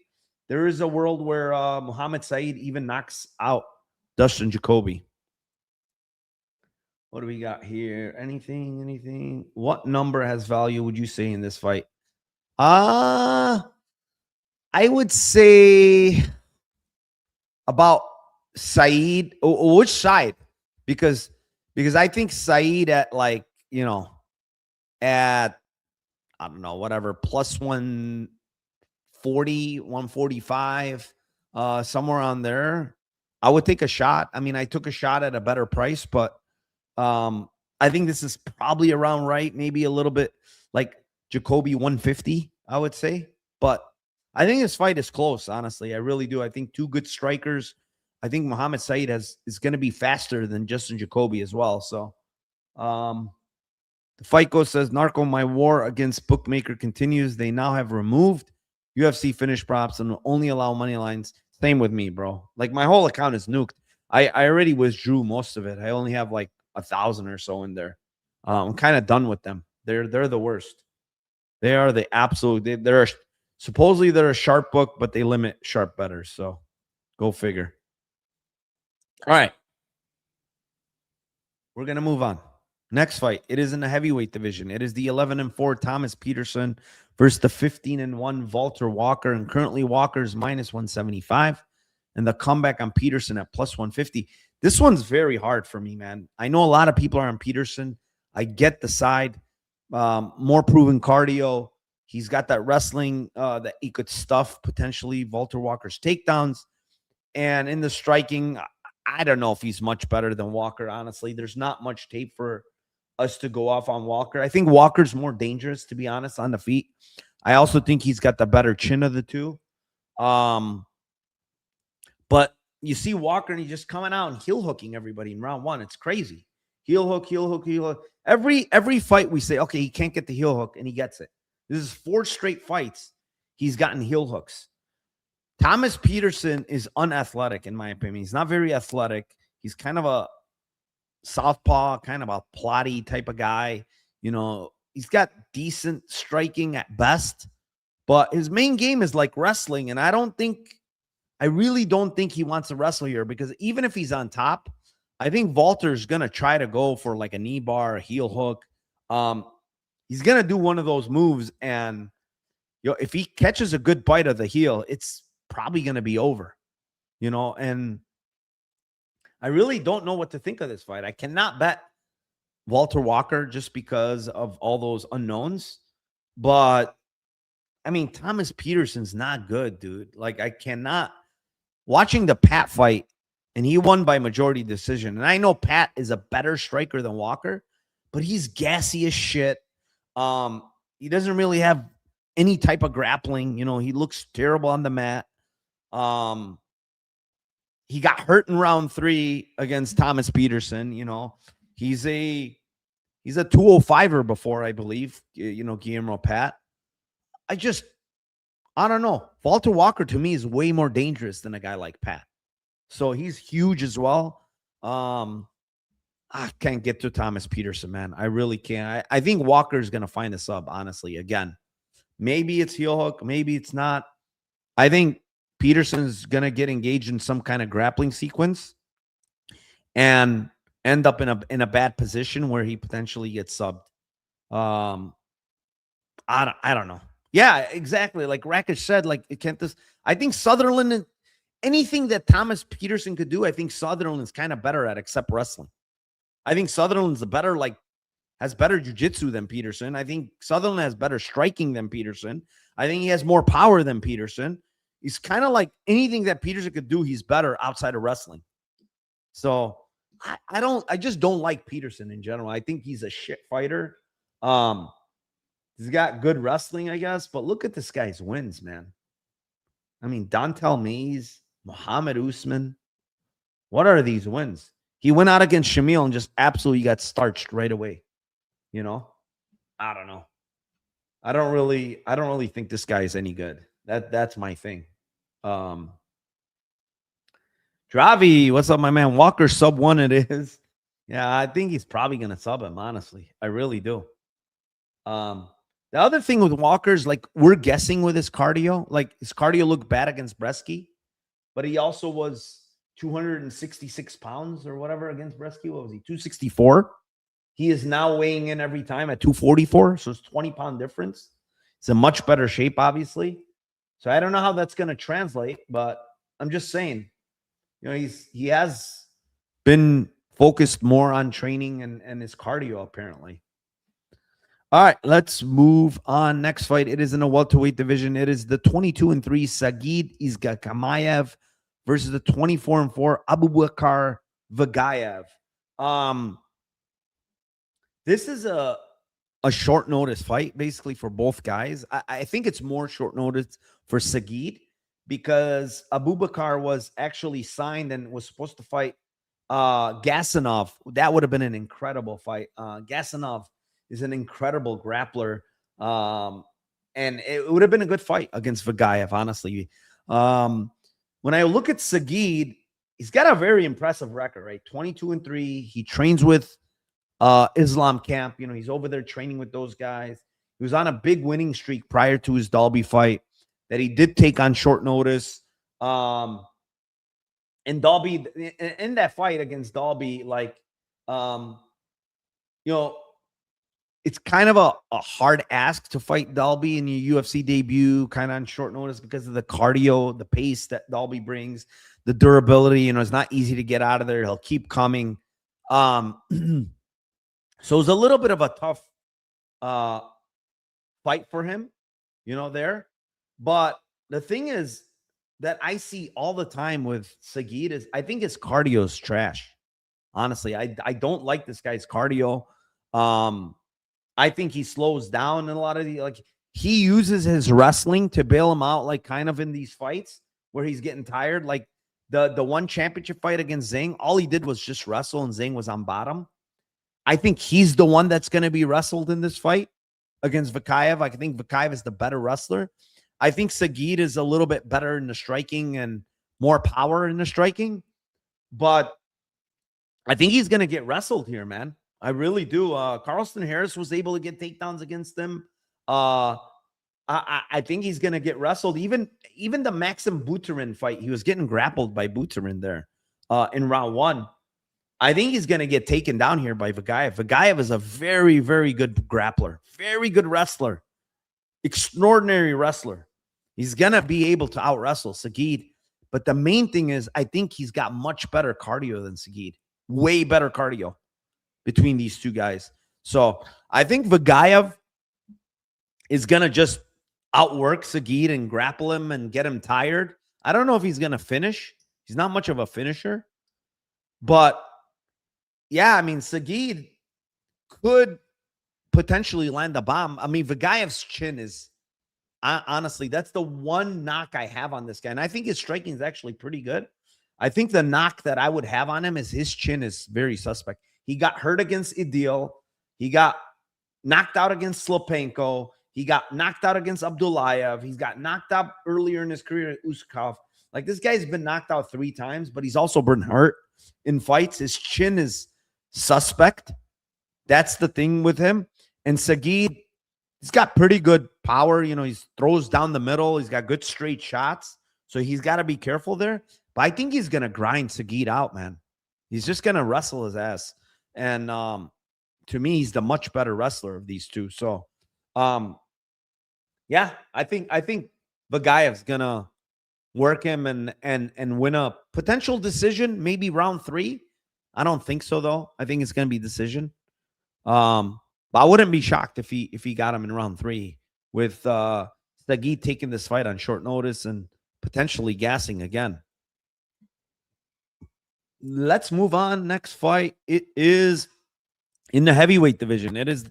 S1: there is a world where Mohammed Said even knocks out Dustin Jacoby. What do we got here? Anything? What number has value, would you say, in this fight? I would say about Said. Which side? Because I think Said at at I don't know, whatever, plus 140, 145, somewhere on there. I would take a shot. I mean, I took a shot at a better price, but I think this is probably around right. Maybe a little bit like Jacoby 150, I would say. But I think this fight is close, honestly. I really do. I think 2 good strikers. I think Mohammed Said is going to be faster than Justin Jacoby as well. So the Fight Ghost says, Narco, my war against bookmaker continues. They now have removed UFC finish props and will only allow money lines. Same with me, bro. Like, my whole account is nuked. I already withdrew most of it. I only have like 1,000 or so in there. I'm kind of done with them. They're the worst. They are the absolute. They're supposedly they're a sharp book, but they limit sharp bettors. So go figure. All right. We're going to move on. Next fight. It is in the heavyweight division. It is the 11-4 Thomas Petersen versus the 15-1 Walter Walker. And currently Walker's -175. And the comeback on Petersen at plus 150. This one's very hard for me, man. I know a lot of people are on Petersen. I get the side. More proven cardio. He's got that wrestling that he could stuff potentially Walter Walker's takedowns. And in the striking, I don't know if he's much better than Walker, honestly. There's not much tape for us to go off on Walker. I think Walker's more dangerous, to be honest, on the feet. I also think he's got the better chin of the 2. But you see Walker, and he's just coming out and heel hooking everybody in round 1. It's crazy. Heel hook, heel hook, heel hook. Every fight we say, okay, he can't get the heel hook, and he gets it. This is 4 straight fights he's gotten heel hooks. Thomas Petersen is unathletic, in my opinion. He's not very athletic. He's kind of a southpaw, kind of a plotty type of guy. You know, he's got decent striking at best, but his main game is like wrestling. And I really don't think he wants to wrestle here, because even if he's on top, I think Walter's going to try to go for like a knee bar, a heel hook. He's going to do one of those moves. And if he catches a good bite of the heel, it's probably going to be over, and I really don't know what to think of this fight. I cannot bet Walter Walker just because of all those unknowns. But, I mean, Thomas Petersen's not good, dude. Like, I cannot. Watching the Pat fight, and he won by majority decision. And I know Pat is a better striker than Walker, but he's gassy as shit. He doesn't really have any type of grappling. He looks terrible on the mat. He got hurt in round 3 against Thomas Petersen. He's a 205er before, I believe, Guillermo Pat. I don't know. Walter Walker to me is way more dangerous than a guy like Pat. So he's huge as well. I can't get to Thomas Petersen, man. I really can't. I think Walker's going to find a sub, honestly. Again, maybe it's heel hook. Maybe it's not. I think Peterson's going to get engaged in some kind of grappling sequence and end up in a bad position where he potentially gets subbed. I don't know. Yeah, exactly. Like Rakic said, like, I think Sutherland, anything that Thomas Petersen could do, I think Sutherland's kind of better at, except wrestling. I think Sutherland's has better jiu-jitsu than Petersen. I think Sutherland has better striking than Petersen. I think he has more power than Petersen. He's kind of like anything that Petersen could do, he's better outside of wrestling. So I just don't like Petersen in general. I think he's a shit fighter. He's got good wrestling, I guess, but look at this guy's wins, man. I mean, Dontel Mays, Muhammad Usman. What are these wins? He went out against Shamil and just absolutely got starched right away. I don't know. I don't really think this guy is any good. That's my thing. Dravi, what's up, my man? Walker sub 1 it is. Yeah, I think he's probably going to sub him, honestly. I really do. The other thing with Walker is, like, we're guessing with his cardio. Like, his cardio looked bad against Bresky, but he also was 266 pounds or whatever against Bresky. What was he? 264. He is now weighing in every time at 244. So it's 20-pound difference. It's in much better shape, obviously. So I don't know how that's going to translate, but I'm just saying, he has been focused more on training and his cardio, apparently. All right, let's move on. Next fight. It is in the welterweight division. It is the 22-3 Sagid Izagakhmaev versus the 24-4 Abubakar Vagaev. This is a short notice fight, basically, for both guys. I think it's more short notice for Sagid because Abubakar was actually signed and was supposed to fight Gasanov. That would have been an incredible fight. Gasanov is an incredible grappler. And it would have been a good fight against Vagaev, honestly. When I look at Sagid, he's got a very impressive record, right? 22-3. He trains with Islam Camp. He's over there training with those guys. He was on a big winning streak prior to his Dalby fight that he did take on short notice. And Dalby, in that fight against Dalby, it's kind of a hard ask to fight Dalby in your UFC debut, kind of on short notice because of the cardio, the pace that Dalby brings, the durability. It's not easy to get out of there. He'll keep coming. So it's a little bit of a tough fight for him, there. But the thing is that I see all the time with Sagid is I think his cardio is trash. Honestly, I don't like this guy's cardio. I think he slows down in a lot of he uses his wrestling to bail him out, kind of in these fights where he's getting tired. Like the one championship fight against Zhang, all he did was just wrestle and Zhang was on bottom. I think he's the one that's going to be wrestled in this fight against Vagaev. I think Vagaev is the better wrestler. I think Sagid is a little bit better in the striking and more power in the striking. But I think he's going to get wrestled here, man. I really do. Carlston Harris was able to get takedowns against him. I think he's going to get wrestled. Even the Maxim Buterin fight, he was getting grappled by Buterin there in round 1. I think he's going to get taken down here by Vagaev. Vagaev is a very, very good grappler, very good wrestler, extraordinary wrestler. He's going to be able to out-wrestle Sagid. But the main thing is, I think he's got much better cardio than Sagid. Way better cardio between these two guys. So I think Vagaev is going to just outwork Sagid and grapple him and get him tired. I don't know if he's going to finish. He's not much of a finisher. But, yeah, I mean, Sagid could potentially land a bomb. I mean, Vagaev's chin is, honestly, that's the one knock I have on this guy. And I think his striking is actually pretty good. I think the knock that I would have on him is his chin is very suspect. He got hurt against Idil. He got knocked out against Slopenko. He got knocked out against Abdullayev. He's got knocked out earlier in his career at Uskov. Like, this guy's been knocked out 3 times, but he's also been hurt in fights. His chin is suspect. That's the thing with him. And Sagid, he's got pretty good power. You know, he throws down the middle. He's got good straight shots. So he's got to be careful there. But I think he's going to grind Sagid out, man. He's just going to wrestle his ass. And to me, he's the much better wrestler of these two. So, yeah, I think Vagaev's going to work him and win a potential decision, maybe round 3. I don't think so, though. I think it's going to be decision. But I wouldn't be shocked if he got him in round 3 with Sagid taking this fight on short notice and potentially gassing again. Let's move on. Next fight. It is in the heavyweight division. It is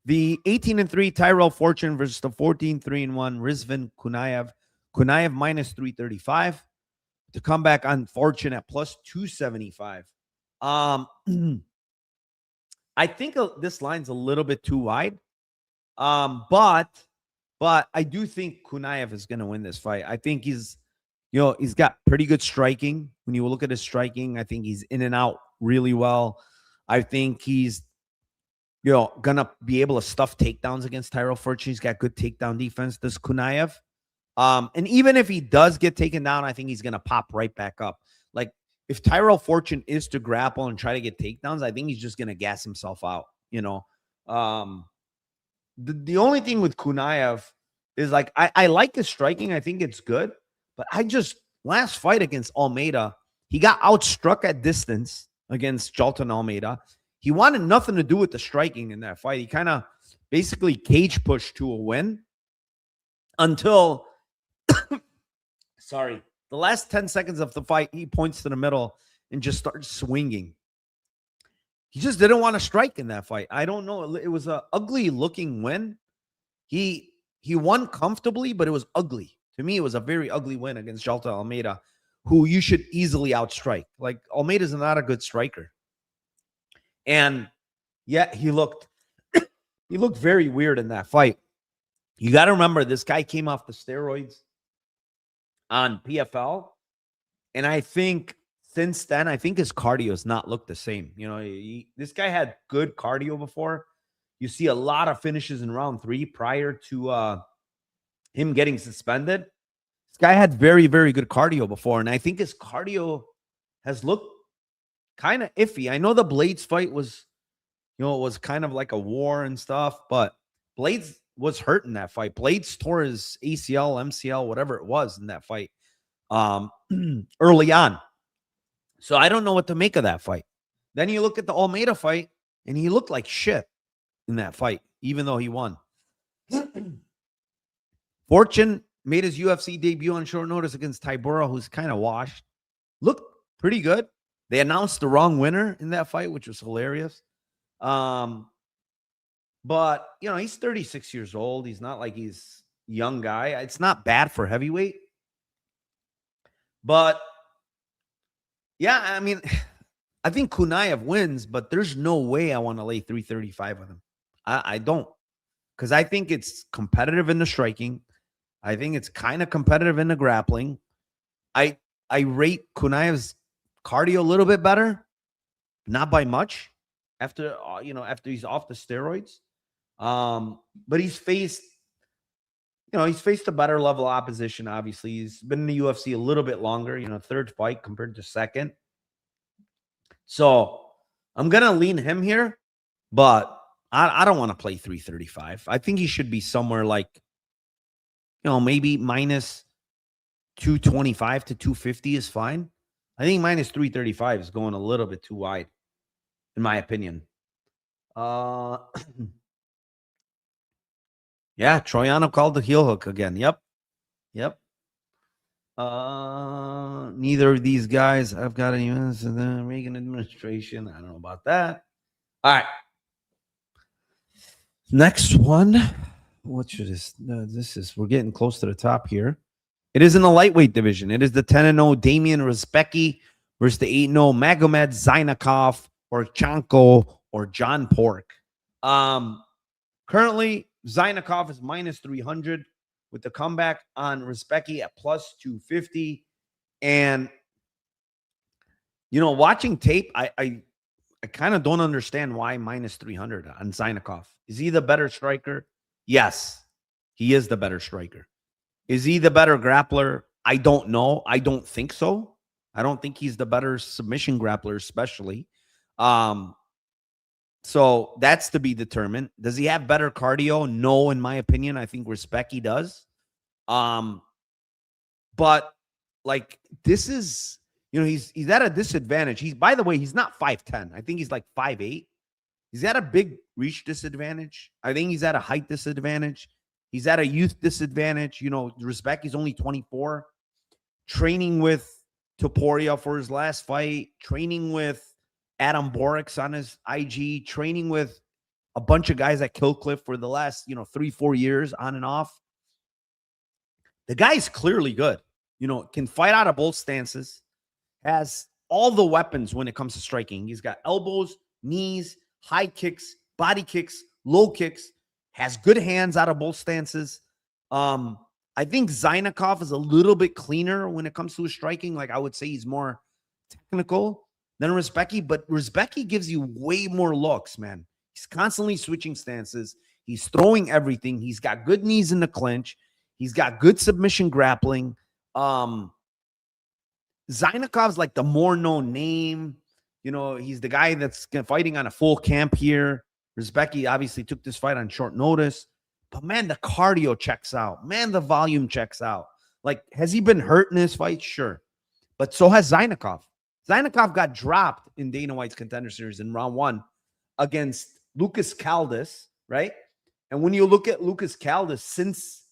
S1: the 18-3 Tyrell Fortune versus the 14-3-1 Rizvan Kuniev. Kuniev minus 335 to come back on Fortune at plus 275. I think this line's a little bit too wide. But I do think Kuniev is going to win this fight. I think he's got pretty good striking. When you look at his striking, I think he's in and out really well. I think he's, going to be able to stuff takedowns against Tyrell Fortune. He's got good takedown defense, this Kuniev. And even if he does get taken down, I think he's going to pop right back up. Like, if Tyrell Fortune is to grapple and try to get takedowns, I think he's just going to gas himself out, The only thing with Kuniev is, like, I like his striking. I think it's good. But last fight against Almeida, he got outstruck at distance against Jalton Almeida. He wanted nothing to do with the striking in that fight. He kind of basically cage pushed to a win until, the last 10 seconds of the fight, he points to the middle and just starts swinging. He just didn't want to strike in that fight. I don't know. It was an ugly looking win. He won comfortably, but it was ugly. To me, it was a very ugly win against Jalton Almeida, who you should easily outstrike. Like, Almeida's not a good striker. And yet he looked very weird in that fight. You got to remember, this guy came off the steroids on PFL. And I think since then, I think his cardio has not looked the same. This guy had good cardio before. You see a lot of finishes in round 3 prior to him getting suspended. This guy had very, very good cardio before. And I think his cardio has looked kind of iffy. I know the Blades fight was, it was kind of like a war and stuff, but Blades was hurt in that fight. Blades tore his ACL, MCL, whatever it was in that fight early on. So I don't know what to make of that fight. Then you look at the Almeida fight, and he looked like shit in that fight, even though he won. Fortune made his UFC debut on short notice against Tybura, who's kind of washed. Looked pretty good. They announced the wrong winner in that fight, which was hilarious. But, he's 36 years old. He's not like he's a young guy. It's not bad for heavyweight. But, yeah, I mean, I think Kuniev wins, but there's no way I want to lay 335 with him. I don't. Because I think it's competitive in the striking. I think it's kind of competitive in the grappling. I rate Kuniev's cardio a little bit better, not by much after, after he's off the steroids. But he's faced, he's faced a better level of opposition, obviously. He's been in the UFC a little bit longer, third fight compared to second. So I'm going to lean him here, but I don't want to play 335. I think he should be somewhere like, maybe minus 225 to 250 is fine. I think minus 335 is going a little bit too wide, in my opinion. Yeah, Troyanov called the heel hook again. Yep. Neither of these guys I've got any minutes in the Reagan administration. I don't know about that. All right. Next one. What should this? We're getting close to the top here. It is in the lightweight division. It is the 10-0 Damian Rzepecki versus the 8-0 Magomed Zaynukov or Chanko or John Pork. Currently, Zaynukov is minus 300 with the comeback on Rzepecki at plus 250. And, watching tape, I kind of don't understand why minus 300 on Zaynukov. Is he the better striker? Yes, he is the better striker. Is he the better grappler? I don't know. I don't think so. I don't think he's the better submission grappler, especially. So that's to be determined. Does he have better cardio? No, in my opinion. I think Rzepecki does. But like this is, he's at a disadvantage. By the way, he's not 5'10. I think he's like 5'8. He's at a big reach disadvantage. I think he's at a height disadvantage. He's at a youth disadvantage. Rzepecki's only 24. Training with Topuria for his last fight. Training with Adam Borix on his IG. Training with a bunch of guys at Killcliff for the last, 3-4 years on and off. The guy's clearly good. Can fight out of both stances. Has all the weapons when it comes to striking. He's got elbows, knees, high kicks, body kicks, low kicks, has good hands out of both stances. I think Zaynukov is a little bit cleaner when it comes to his striking. Like I would say he's more technical than Rzepecki, but Rzepecki gives you way more looks, man. He's constantly switching stances. He's throwing everything. He's got good knees in the clinch. He's got good submission grappling. Zaynukov's like the more known name. He's the guy that's fighting on a full camp here. Rzepecki obviously took this fight on short notice. But, man, the cardio checks out. Man, the volume checks out. Like, has he been hurt in this fight? Sure. But so has Zaynukov. Zaynukov got dropped in Dana White's Contender Series in round 1 against Lucas Caldas, right? And when you look at Lucas Caldas since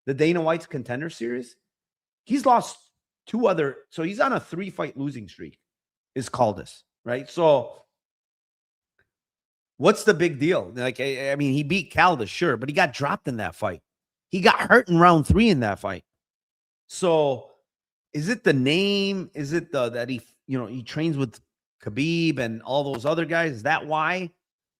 S1: the Dana White's Contender Series, he's lost 2 other. So he's on a 3-fight losing streak, is Caldas, right? So what's the big deal? Like, I mean, he beat Caldas, sure, but he got dropped in that fight. He got hurt in round 3 in that fight. So is it the name? Is it that he trains with Khabib and all those other guys? Is that why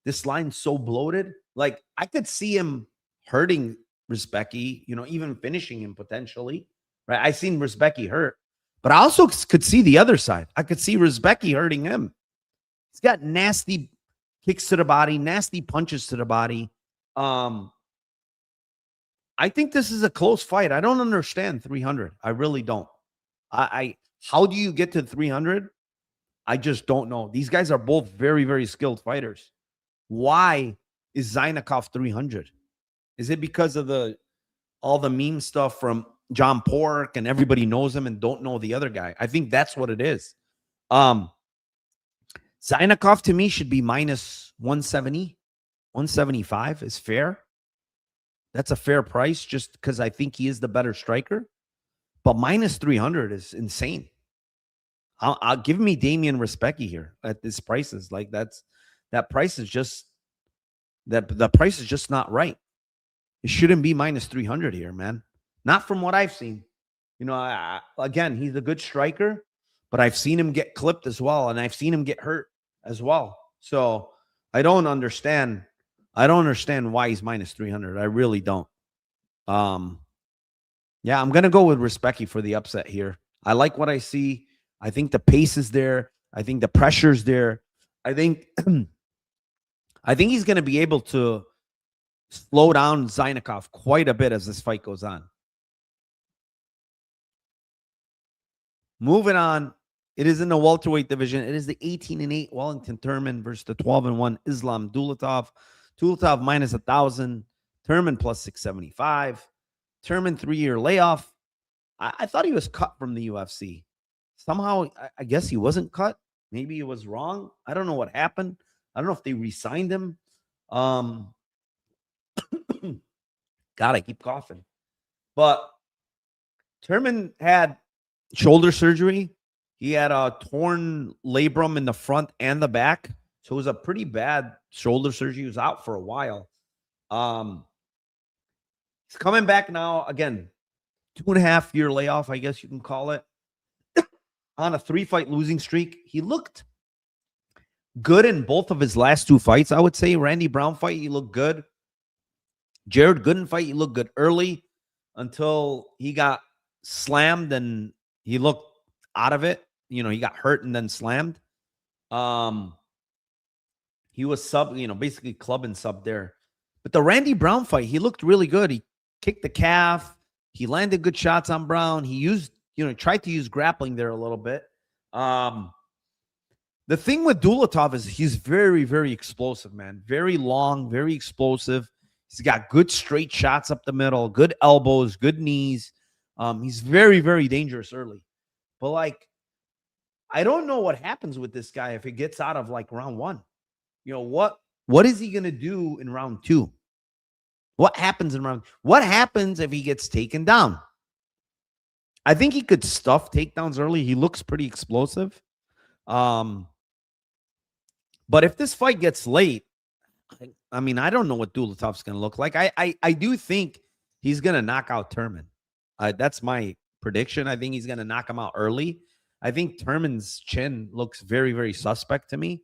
S1: this line's so bloated? Like, I could see him hurting Rzepecki, even finishing him potentially, right? I seen Rzepecki hurt, but I also could see the other side. I could see Rzepecki hurting him. He's got nasty kicks to the body, nasty punches to the body. I think this is a close fight. I don't understand 300. I really don't. How do you get to 300? I just don't know. These guys are both very, very skilled fighters. Why is Zaynukov 300? Is it because of all the meme stuff from John Pork and everybody knows him and don't know the other guy? I think that's what it is. Zaynukov to me should be minus 170. 175 is fair. That's a fair price just because I think he is the better striker. But minus 300 is insane. I'll give me Damian Rzepecki here at this prices. Like that price is just the price is just not right. It shouldn't be minus 300 here, man. Not from what I've seen. Again, he's a good striker, but I've seen him get clipped as well, and I've seen him get hurt as well. So I don't understand. I don't understand why he's minus 300. I really don't. Yeah, I'm gonna go with Rzepecki for the upset here. I like what I see. I think the pace is there. I think the pressure's there. I think he's going to be able to slow down Zaynukov quite a bit as this fight goes on. Moving on, it is in the welterweight division. It is the 18-8 Wellington Turman versus the 12-1 Islam Dulatov. Dulatov minus 1,000. Turman plus 675. Turman 3-year layoff. I thought he was cut from the UFC. Somehow, I guess he wasn't cut. Maybe he was wrong. I don't know what happened. I don't know if they re-signed him. God, I keep coughing. But Turman had shoulder surgery. He had a torn labrum in the front and the back. So it was a pretty bad shoulder surgery. He was out for a while. He's coming back now. Again, 2.5-year layoff, I guess you can call it. On a 3-fight losing streak. He looked good in both of his last 2 fights, I would say. Randy Brown fight, he looked good. Jared Gooden fight, he looked good early until he got slammed and he looked out of it. You know, he got hurt and then slammed. He was sub, basically club and sub there. But the Randy Brown fight, he looked really good. He kicked the calf. He landed good shots on Brown. He used, tried to use grappling there a little bit. The thing with Dulatov is he's very, very explosive, man. Very long, very explosive. He's got good straight shots up the middle, good elbows, good knees. He's very, very dangerous early. But, I don't know what happens with this guy if it gets out of, round 1. What is he going to do in round 2? What happens what happens if he gets taken down? I think he could stuff takedowns early. He looks pretty explosive. But if this fight gets late, I don't know what Dulatov's going to look like. I do think he's going to knock out Turman. That's my prediction. I think he's going to knock him out early. I think Turman's chin looks very, very suspect to me.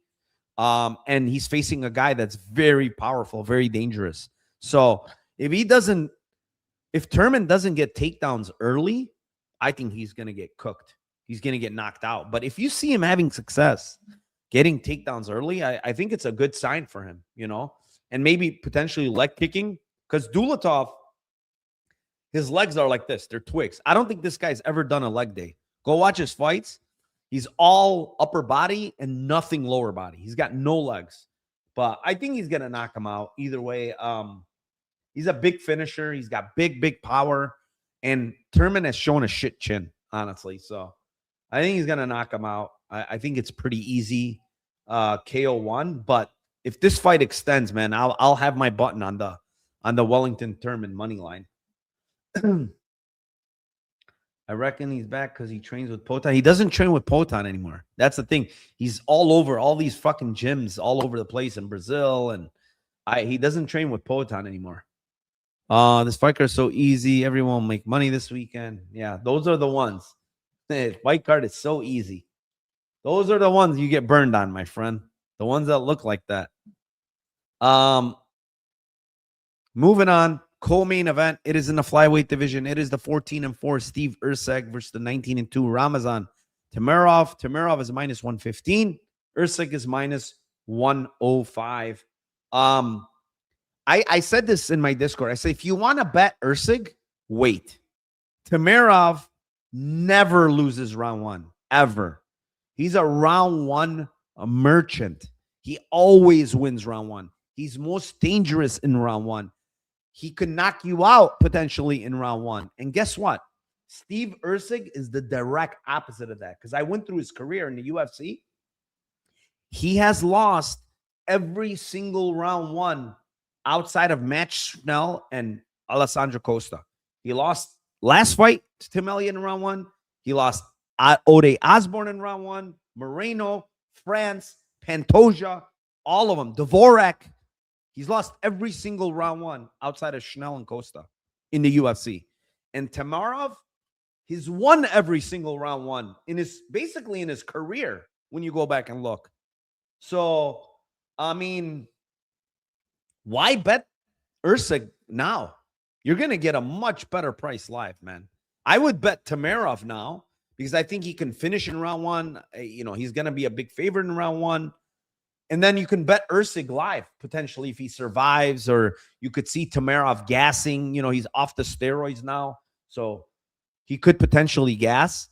S1: And he's facing a guy that's very powerful, very dangerous. So if Turman doesn't get takedowns early, I think he's going to get cooked. He's going to get knocked out. But if you see him having success getting takedowns early, I think it's a good sign for him, and maybe potentially leg kicking, because Dulatov, his legs are like this. They're twigs. I don't think this guy's ever done a leg day. Go watch his fights. He's all upper body and nothing lower body. He's got no legs. But I think he's going to knock him out either way. He's a big finisher. He's got big, big power. And Turman has shown a shit chin, honestly. So I think he's going to knock him out. I think it's pretty easy KO1. But if this fight extends, man, I'll have my button on the Wellington Turman money line. I reckon he's back because he trains with Potan. He doesn't train with Potan anymore. That's the thing. He's all over all these fucking gyms all over the place in Brazil. And he doesn't train with Potan anymore. This fight card is so easy. Everyone will make money this weekend. Yeah, those are the ones. Fight card is so easy. Those are the ones you get burned on, my friend. The ones that look like that. Moving on. Co-main event. It is in the flyweight division. It is the 14-4 Steve Erceg versus the 19-2 Ramazan Temirov. Temirov is minus 115. Erceg is minus 105. I said this in my Discord. I said, if you want to bet Erceg, wait. Temirov never loses round 1, ever. He's a round 1 merchant. He always wins round 1. He's most dangerous in round 1. He could knock you out potentially in round 1. And guess what? Steve Erceg is the direct opposite of that. Because I went through his career in the UFC. He has lost every single round 1 outside of Matt Schnell and Alessandro Costa. He lost last fight to Tim Elliott in round 1. He lost Ode Osborne in round 1. Moreno, France, Pantoja, all of them. Dvorak. He's lost every single round 1 outside of Schnell and Costa in the UFC. And Temirov, he's won every single round 1 basically in his career when you go back and look. So, why bet Erceg now? You're going to get a much better price live, man. I would bet Temirov now because I think he can finish in round 1. He's going to be a big favorite in round 1. And then you can bet Erceg live, potentially, if he survives, or you could see Temirov gassing. He's off the steroids now, so he could potentially gas.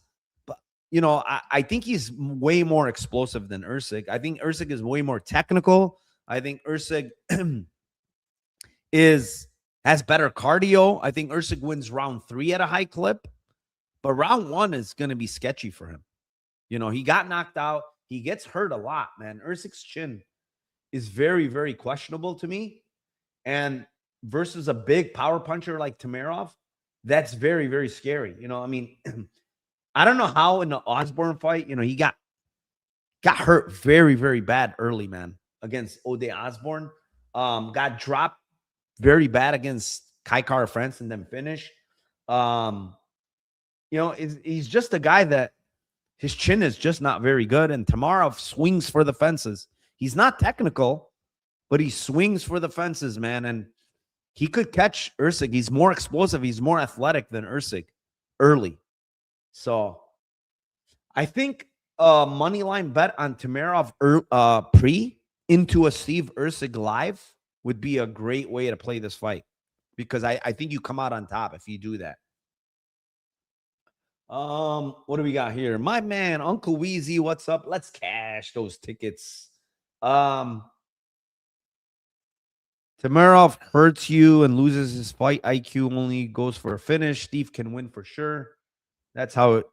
S1: But, I think he's way more explosive than Erceg. I think Erceg is way more technical. I think Erceg has better cardio. I think Erceg wins round 3 at a high clip, but round 1 is going to be sketchy for him. He got knocked out. He gets hurt a lot, man. Erceg's chin is very, very questionable to me. And versus a big power puncher like Temirov, that's very, very scary. I don't know how in the Osborne fight, he got hurt very, very bad early, man, against Ode Osborne. Got dropped very bad against Kai Kara France and then finished. He's just a guy that his chin is just not very good. And Temirov swings for the fences. He's not technical, but he swings for the fences, man. And he could catch Erceg. He's more explosive. He's more athletic than Erceg early. So I think a money line bet on Temirov pre into a Steve Erceg live would be a great way to play this fight, because I think you come out on top if you do that. What do we got here? My man, Uncle Weezy, what's up? Let's cash those tickets. Temirov hurts you and loses his fight IQ, only goes for a finish. Steve can win for sure. That's how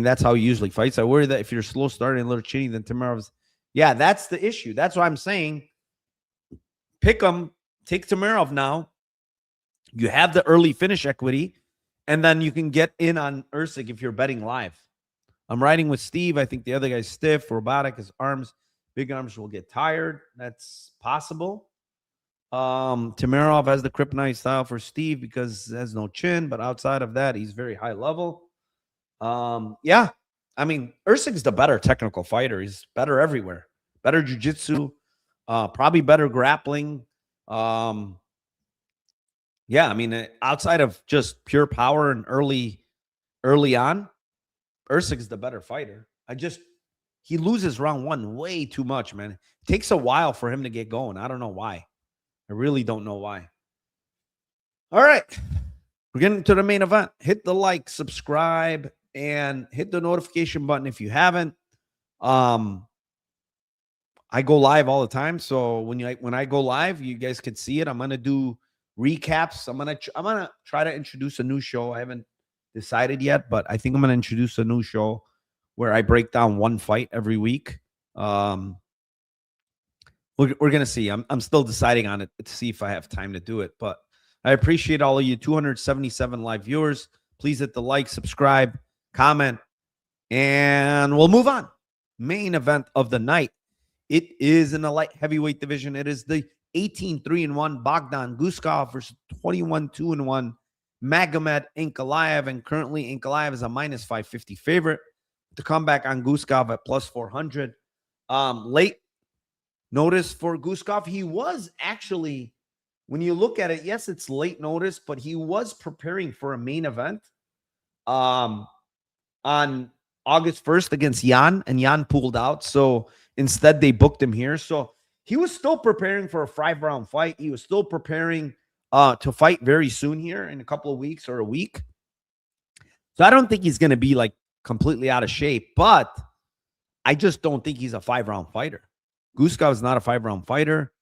S1: that's how he usually fights. I worry that if you're slow starting a little chinny, then Temirov's. Yeah, that's the issue. That's why I'm saying pick him, take Temirov now. You have the early finish equity, and then you can get in on Erceg if you're betting live. I'm riding with Steve. I think the other guy's stiff, robotic. His arms, big arms will get tired. That's possible. Temirov has the kryptonite style for Steve because he has no chin, but outside of that, he's very high level. Yeah, Erceg's the better technical fighter. He's better everywhere. Better jiu-jitsu, probably better grappling. Yeah, outside of just pure power and early on, Erceg's the better fighter. He loses round 1 way too much, man. It takes a while for him to get going. I don't know why. I really don't know why. All right. We're getting to the main event. Hit the like, subscribe, and hit the notification button if you haven't. I go live all the time, so when I go live, you guys can see it. I'm gonna do recaps. I'm gonna try to introduce a new show. I haven't decided yet, but I think I'm gonna introduce a new show where I break down one fight every week. We're gonna see. I'm still deciding on it to see if I have time to do it, but I appreciate all of you 277 live viewers. Please hit the like, subscribe, comment, and we'll move on. Main event of the night. It is in the light heavyweight division. It is the 18-3-1 Bogdan Guskov versus 21-2-1 Magomed Ankalaev. And currently Ankalaev is a minus 550 favorite to come back on Guskov at plus 400. Late notice for Guskov. He was actually, when you look at it, yes, it's late notice, but he was preparing for a main event on August 1st against Jan, and Jan pulled out. So instead, they booked him here. So he was still preparing for a 5-round fight. He was still preparing to fight very soon here in a couple of weeks or a week. So I don't think he's going to be like completely out of shape, but I just don't think he's a 5-round fighter. Guskov is not a 5-round fighter.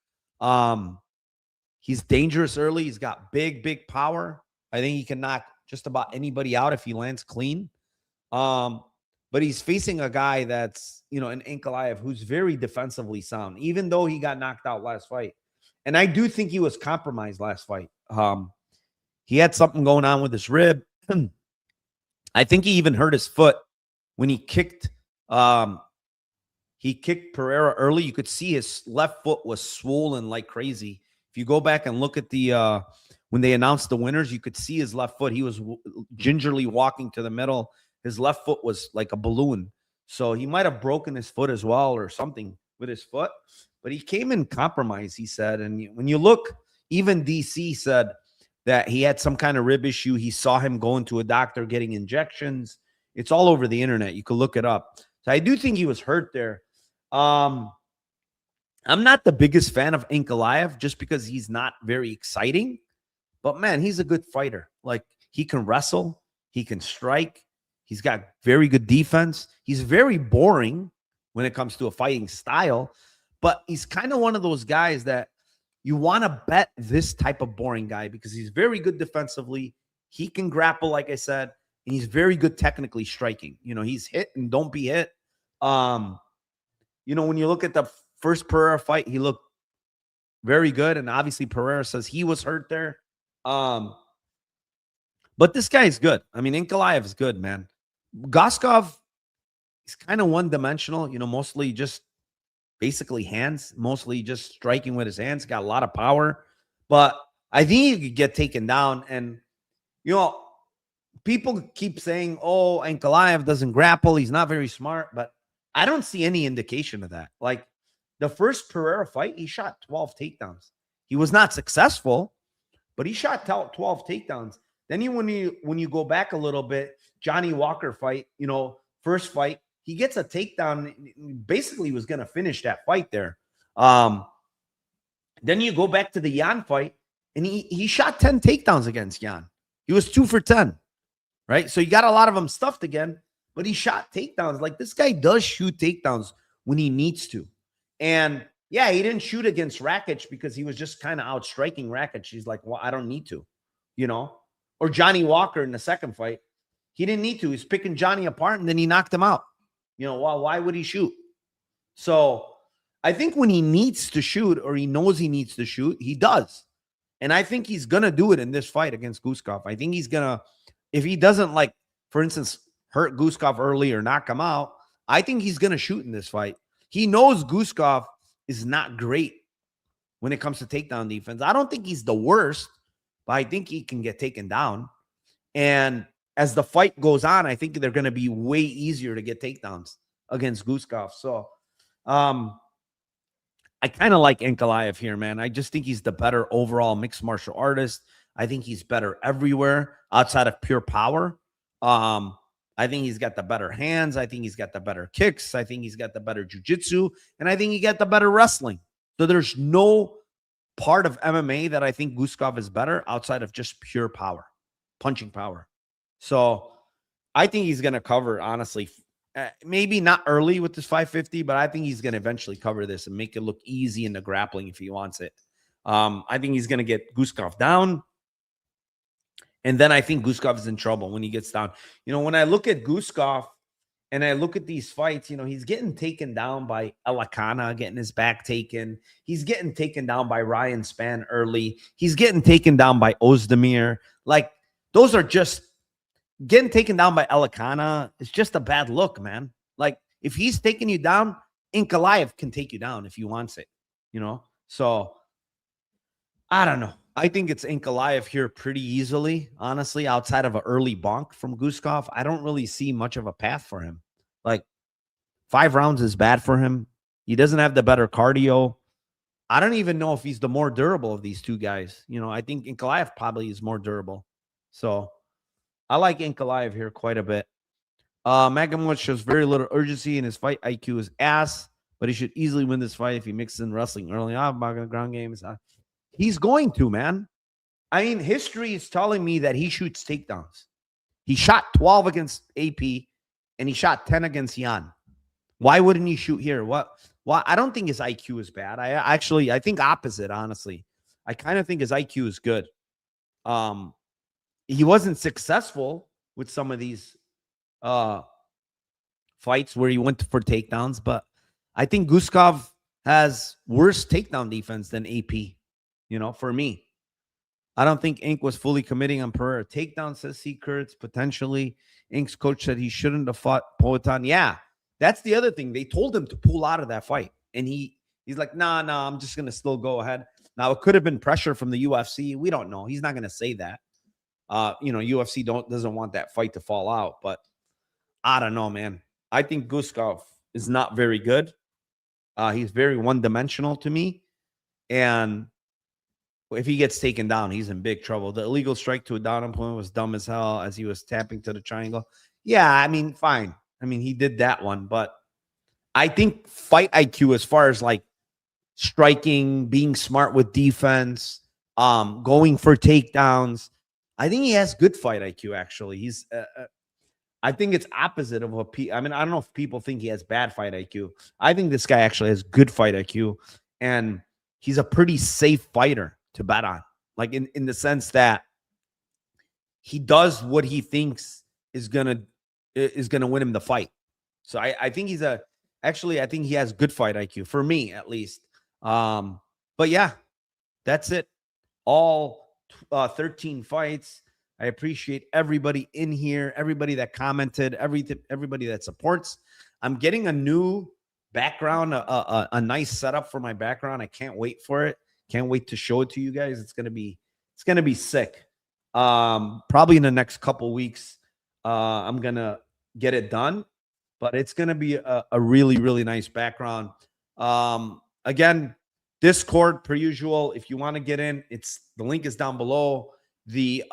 S1: He's dangerous early. He's got big power. I think he can knock just about anybody out if he lands clean. But he's facing a guy that's, an Ankalaev who's very defensively sound, even though he got knocked out last fight. And I do think he was compromised last fight. He had something going on with his rib. I think he even hurt his foot when he kicked Pereira early. You could see his left foot was swollen like crazy. If you go back and look at the when they announced the winners, you could see his left foot. He was gingerly walking to the middle. His left foot was like a balloon. So he might have broken his foot as well or something with his foot. But he came in compromised, he said. And when you look, even DC said that he had some kind of rib issue. He saw him going to a doctor getting injections. It's all over the internet. You could look it up. So I do think he was hurt there. I'm not the biggest fan of Ankalaev just because he's not very exciting. But, man, he's a good fighter. Like, he can wrestle. He can strike. He's got very good defense. He's very boring when it comes to a fighting style. But he's kind of one of those guys that you want to bet this type of boring guy because he's very good defensively. He can grapple, like I said, and he's very good technically striking. You know, he's hit and don't be hit. You know, when you look at the first Pereira fight, he looked very good. And obviously Pereira says he was hurt there. But this guy is good. I mean, Ankalaev is good, man. Guskov, he's kind of one-dimensional, you know, mostly just basically hands, mostly just striking with his hands, got a lot of power. But I think he could get taken down. And, you know, people keep saying, oh, Ankalaev doesn't grapple. He's not very smart. But I don't see any indication of that. Like, the first Pereira fight, he shot 12 takedowns. He was not successful, but he shot 12 takedowns. Then when you go back a little bit, Johnny Walker fight, you know, first fight, he gets a takedown. Basically was going to finish that fight there. Then you go back to the Jan fight, and he shot 10 takedowns against Jan. He was 2 for 10, right? So you got a lot of them stuffed again, but he shot takedowns. Like, this guy does shoot takedowns when he needs to. And, yeah, he didn't shoot against Rakic because he was just kind of outstriking Rakic. He's like, well, I don't need to, you know? Or Johnny Walker in the second fight. He didn't need to. He's picking Johnny apart, and then he knocked him out. You know, why would he shoot? So I think when he needs to shoot or he knows he needs to shoot, he does. And I think he's going to do it in this fight against Guskov. I think he's going to, if he doesn't, like, for instance, hurt Guskov early or knock him out, I think he's going to shoot in this fight. He knows Guskov is not great when it comes to takedown defense. I don't think he's the worst, but I think he can get taken down. And as the fight goes on, I think they're going to be way easier to get takedowns against Guskov. So I kind of like Ankalaev here, man. I just think he's the better overall mixed martial artist. I think he's better everywhere outside of pure power. I think he's got the better hands. I think he's got the better kicks. I think he's got the better jiu-jitsu. And I think he got the better wrestling. So there's no part of MMA that I think Guskov is better outside of just pure power, punching power. So I think he's going to cover, honestly, maybe not early with this 550, but I think he's going to eventually cover this and make it look easy in the grappling if he wants it. I think he's going to get Guskov down. And then I think Guskov is in trouble when he gets down. You know, when I look at Guskov and I look at these fights, you know, he's getting taken down by Alakana, getting his back taken. He's getting taken down by Ryan Spann early. He's getting taken down by Ozdemir. Like, those are just getting taken down by Alakana. It's just a bad look, man. Like, if he's taking you down, Ankalaev can take you down if he wants it, you know? So, I don't know. I think it's Ankalaev here pretty easily, honestly, outside of an early bonk from Guskov. I don't really see much of a path for him. Like, 5 rounds is bad for him. He doesn't have the better cardio. I don't even know if he's the more durable of these two guys. You know, I think Ankalaev probably is more durable. So I like Ankalaev here quite a bit. Magomed shows very little urgency, and his fight IQ is ass, but he should easily win this fight if he mixes in wrestling early on. Ground games. He's going to, man. I mean, history is telling me that he shoots takedowns. He shot 12 against AP, and he shot 10 against Jan. Why wouldn't he shoot here? What? Well, I don't think his IQ is bad. I think opposite, honestly. I kind of think his IQ is good. He wasn't successful with some of these fights where he went for takedowns, but I think Guskov has worse takedown defense than AP. You know, for me, I don't think Ink was fully committing on Pereira takedown, says C. Kurtz. Potentially, Ink's coach said he shouldn't have fought Poatan. Yeah, that's the other thing. They told him to pull out of that fight, and he's like, nah, I'm just going to still go ahead. Now, it could have been pressure from the UFC. We don't know. He's not going to say that. You know, UFC doesn't want that fight to fall out, but I don't know, man. I think Guskov is not very good. He's very one-dimensional to me, and if he gets taken down, he's in big trouble. The illegal strike to a down opponent was dumb as hell as he was tapping to the triangle. Yeah, I mean, fine. I mean, he did that one, but I think fight IQ as far as like striking, being smart with defense, going for takedowns. I think he has good fight IQ, actually. He's I think it's opposite of what I mean, I don't know if people think he has bad fight IQ. I think this guy actually has good fight IQ, and he's a pretty safe fighter to bet on. Like in the sense that he does what he thinks is gonna win him the fight. So I think he's I think he has good fight IQ for me, at least. But yeah, that's it. All 13 fights. I appreciate everybody in here, everybody that commented, everybody that supports. I'm getting a new background, a nice setup for my background. I can't wait for it. Can't wait to show it to you guys. It's gonna be sick. Probably in the next couple weeks, I'm gonna get it done, but it's gonna be a really, really nice background. Again, Discord per usual. If you want to get in, the link is down below. The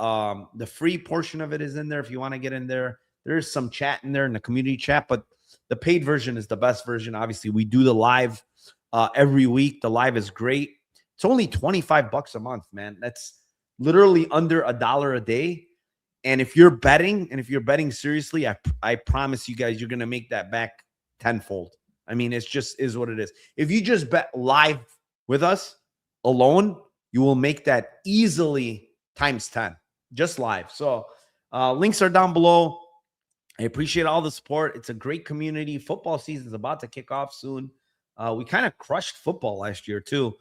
S1: free portion of it is in there. If you want to get in there, there's some chat in there in the community chat, but the paid version is the best version. Obviously, we do the live every week. The live is great. It's only $25 a month, man. That's literally under $1 a day. And if you're betting seriously, I promise you guys, you're gonna make that back tenfold. I mean, it's just is what it is. If you just bet live with us alone, you will make that easily times 10, just live. So links are down below. I appreciate all the support. It's a great community. Football season is about to kick off soon. We kind of crushed football last year too.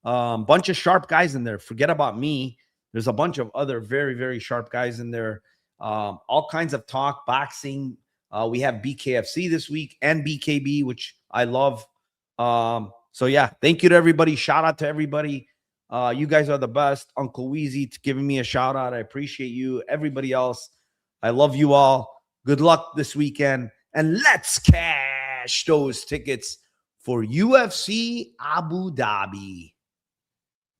S1: Bunch of sharp guys in there. Forget about me. There's a bunch of other very, very sharp guys in there. All kinds of talk, boxing. We have BKFC this week and BKB, which I love. So yeah, thank you to everybody. Shout out to everybody. You guys are the best. Uncle Weezy giving me a shout out. I appreciate you. Everybody else, I love you all. Good luck this weekend. And let's cash those tickets for UFC Abu Dhabi.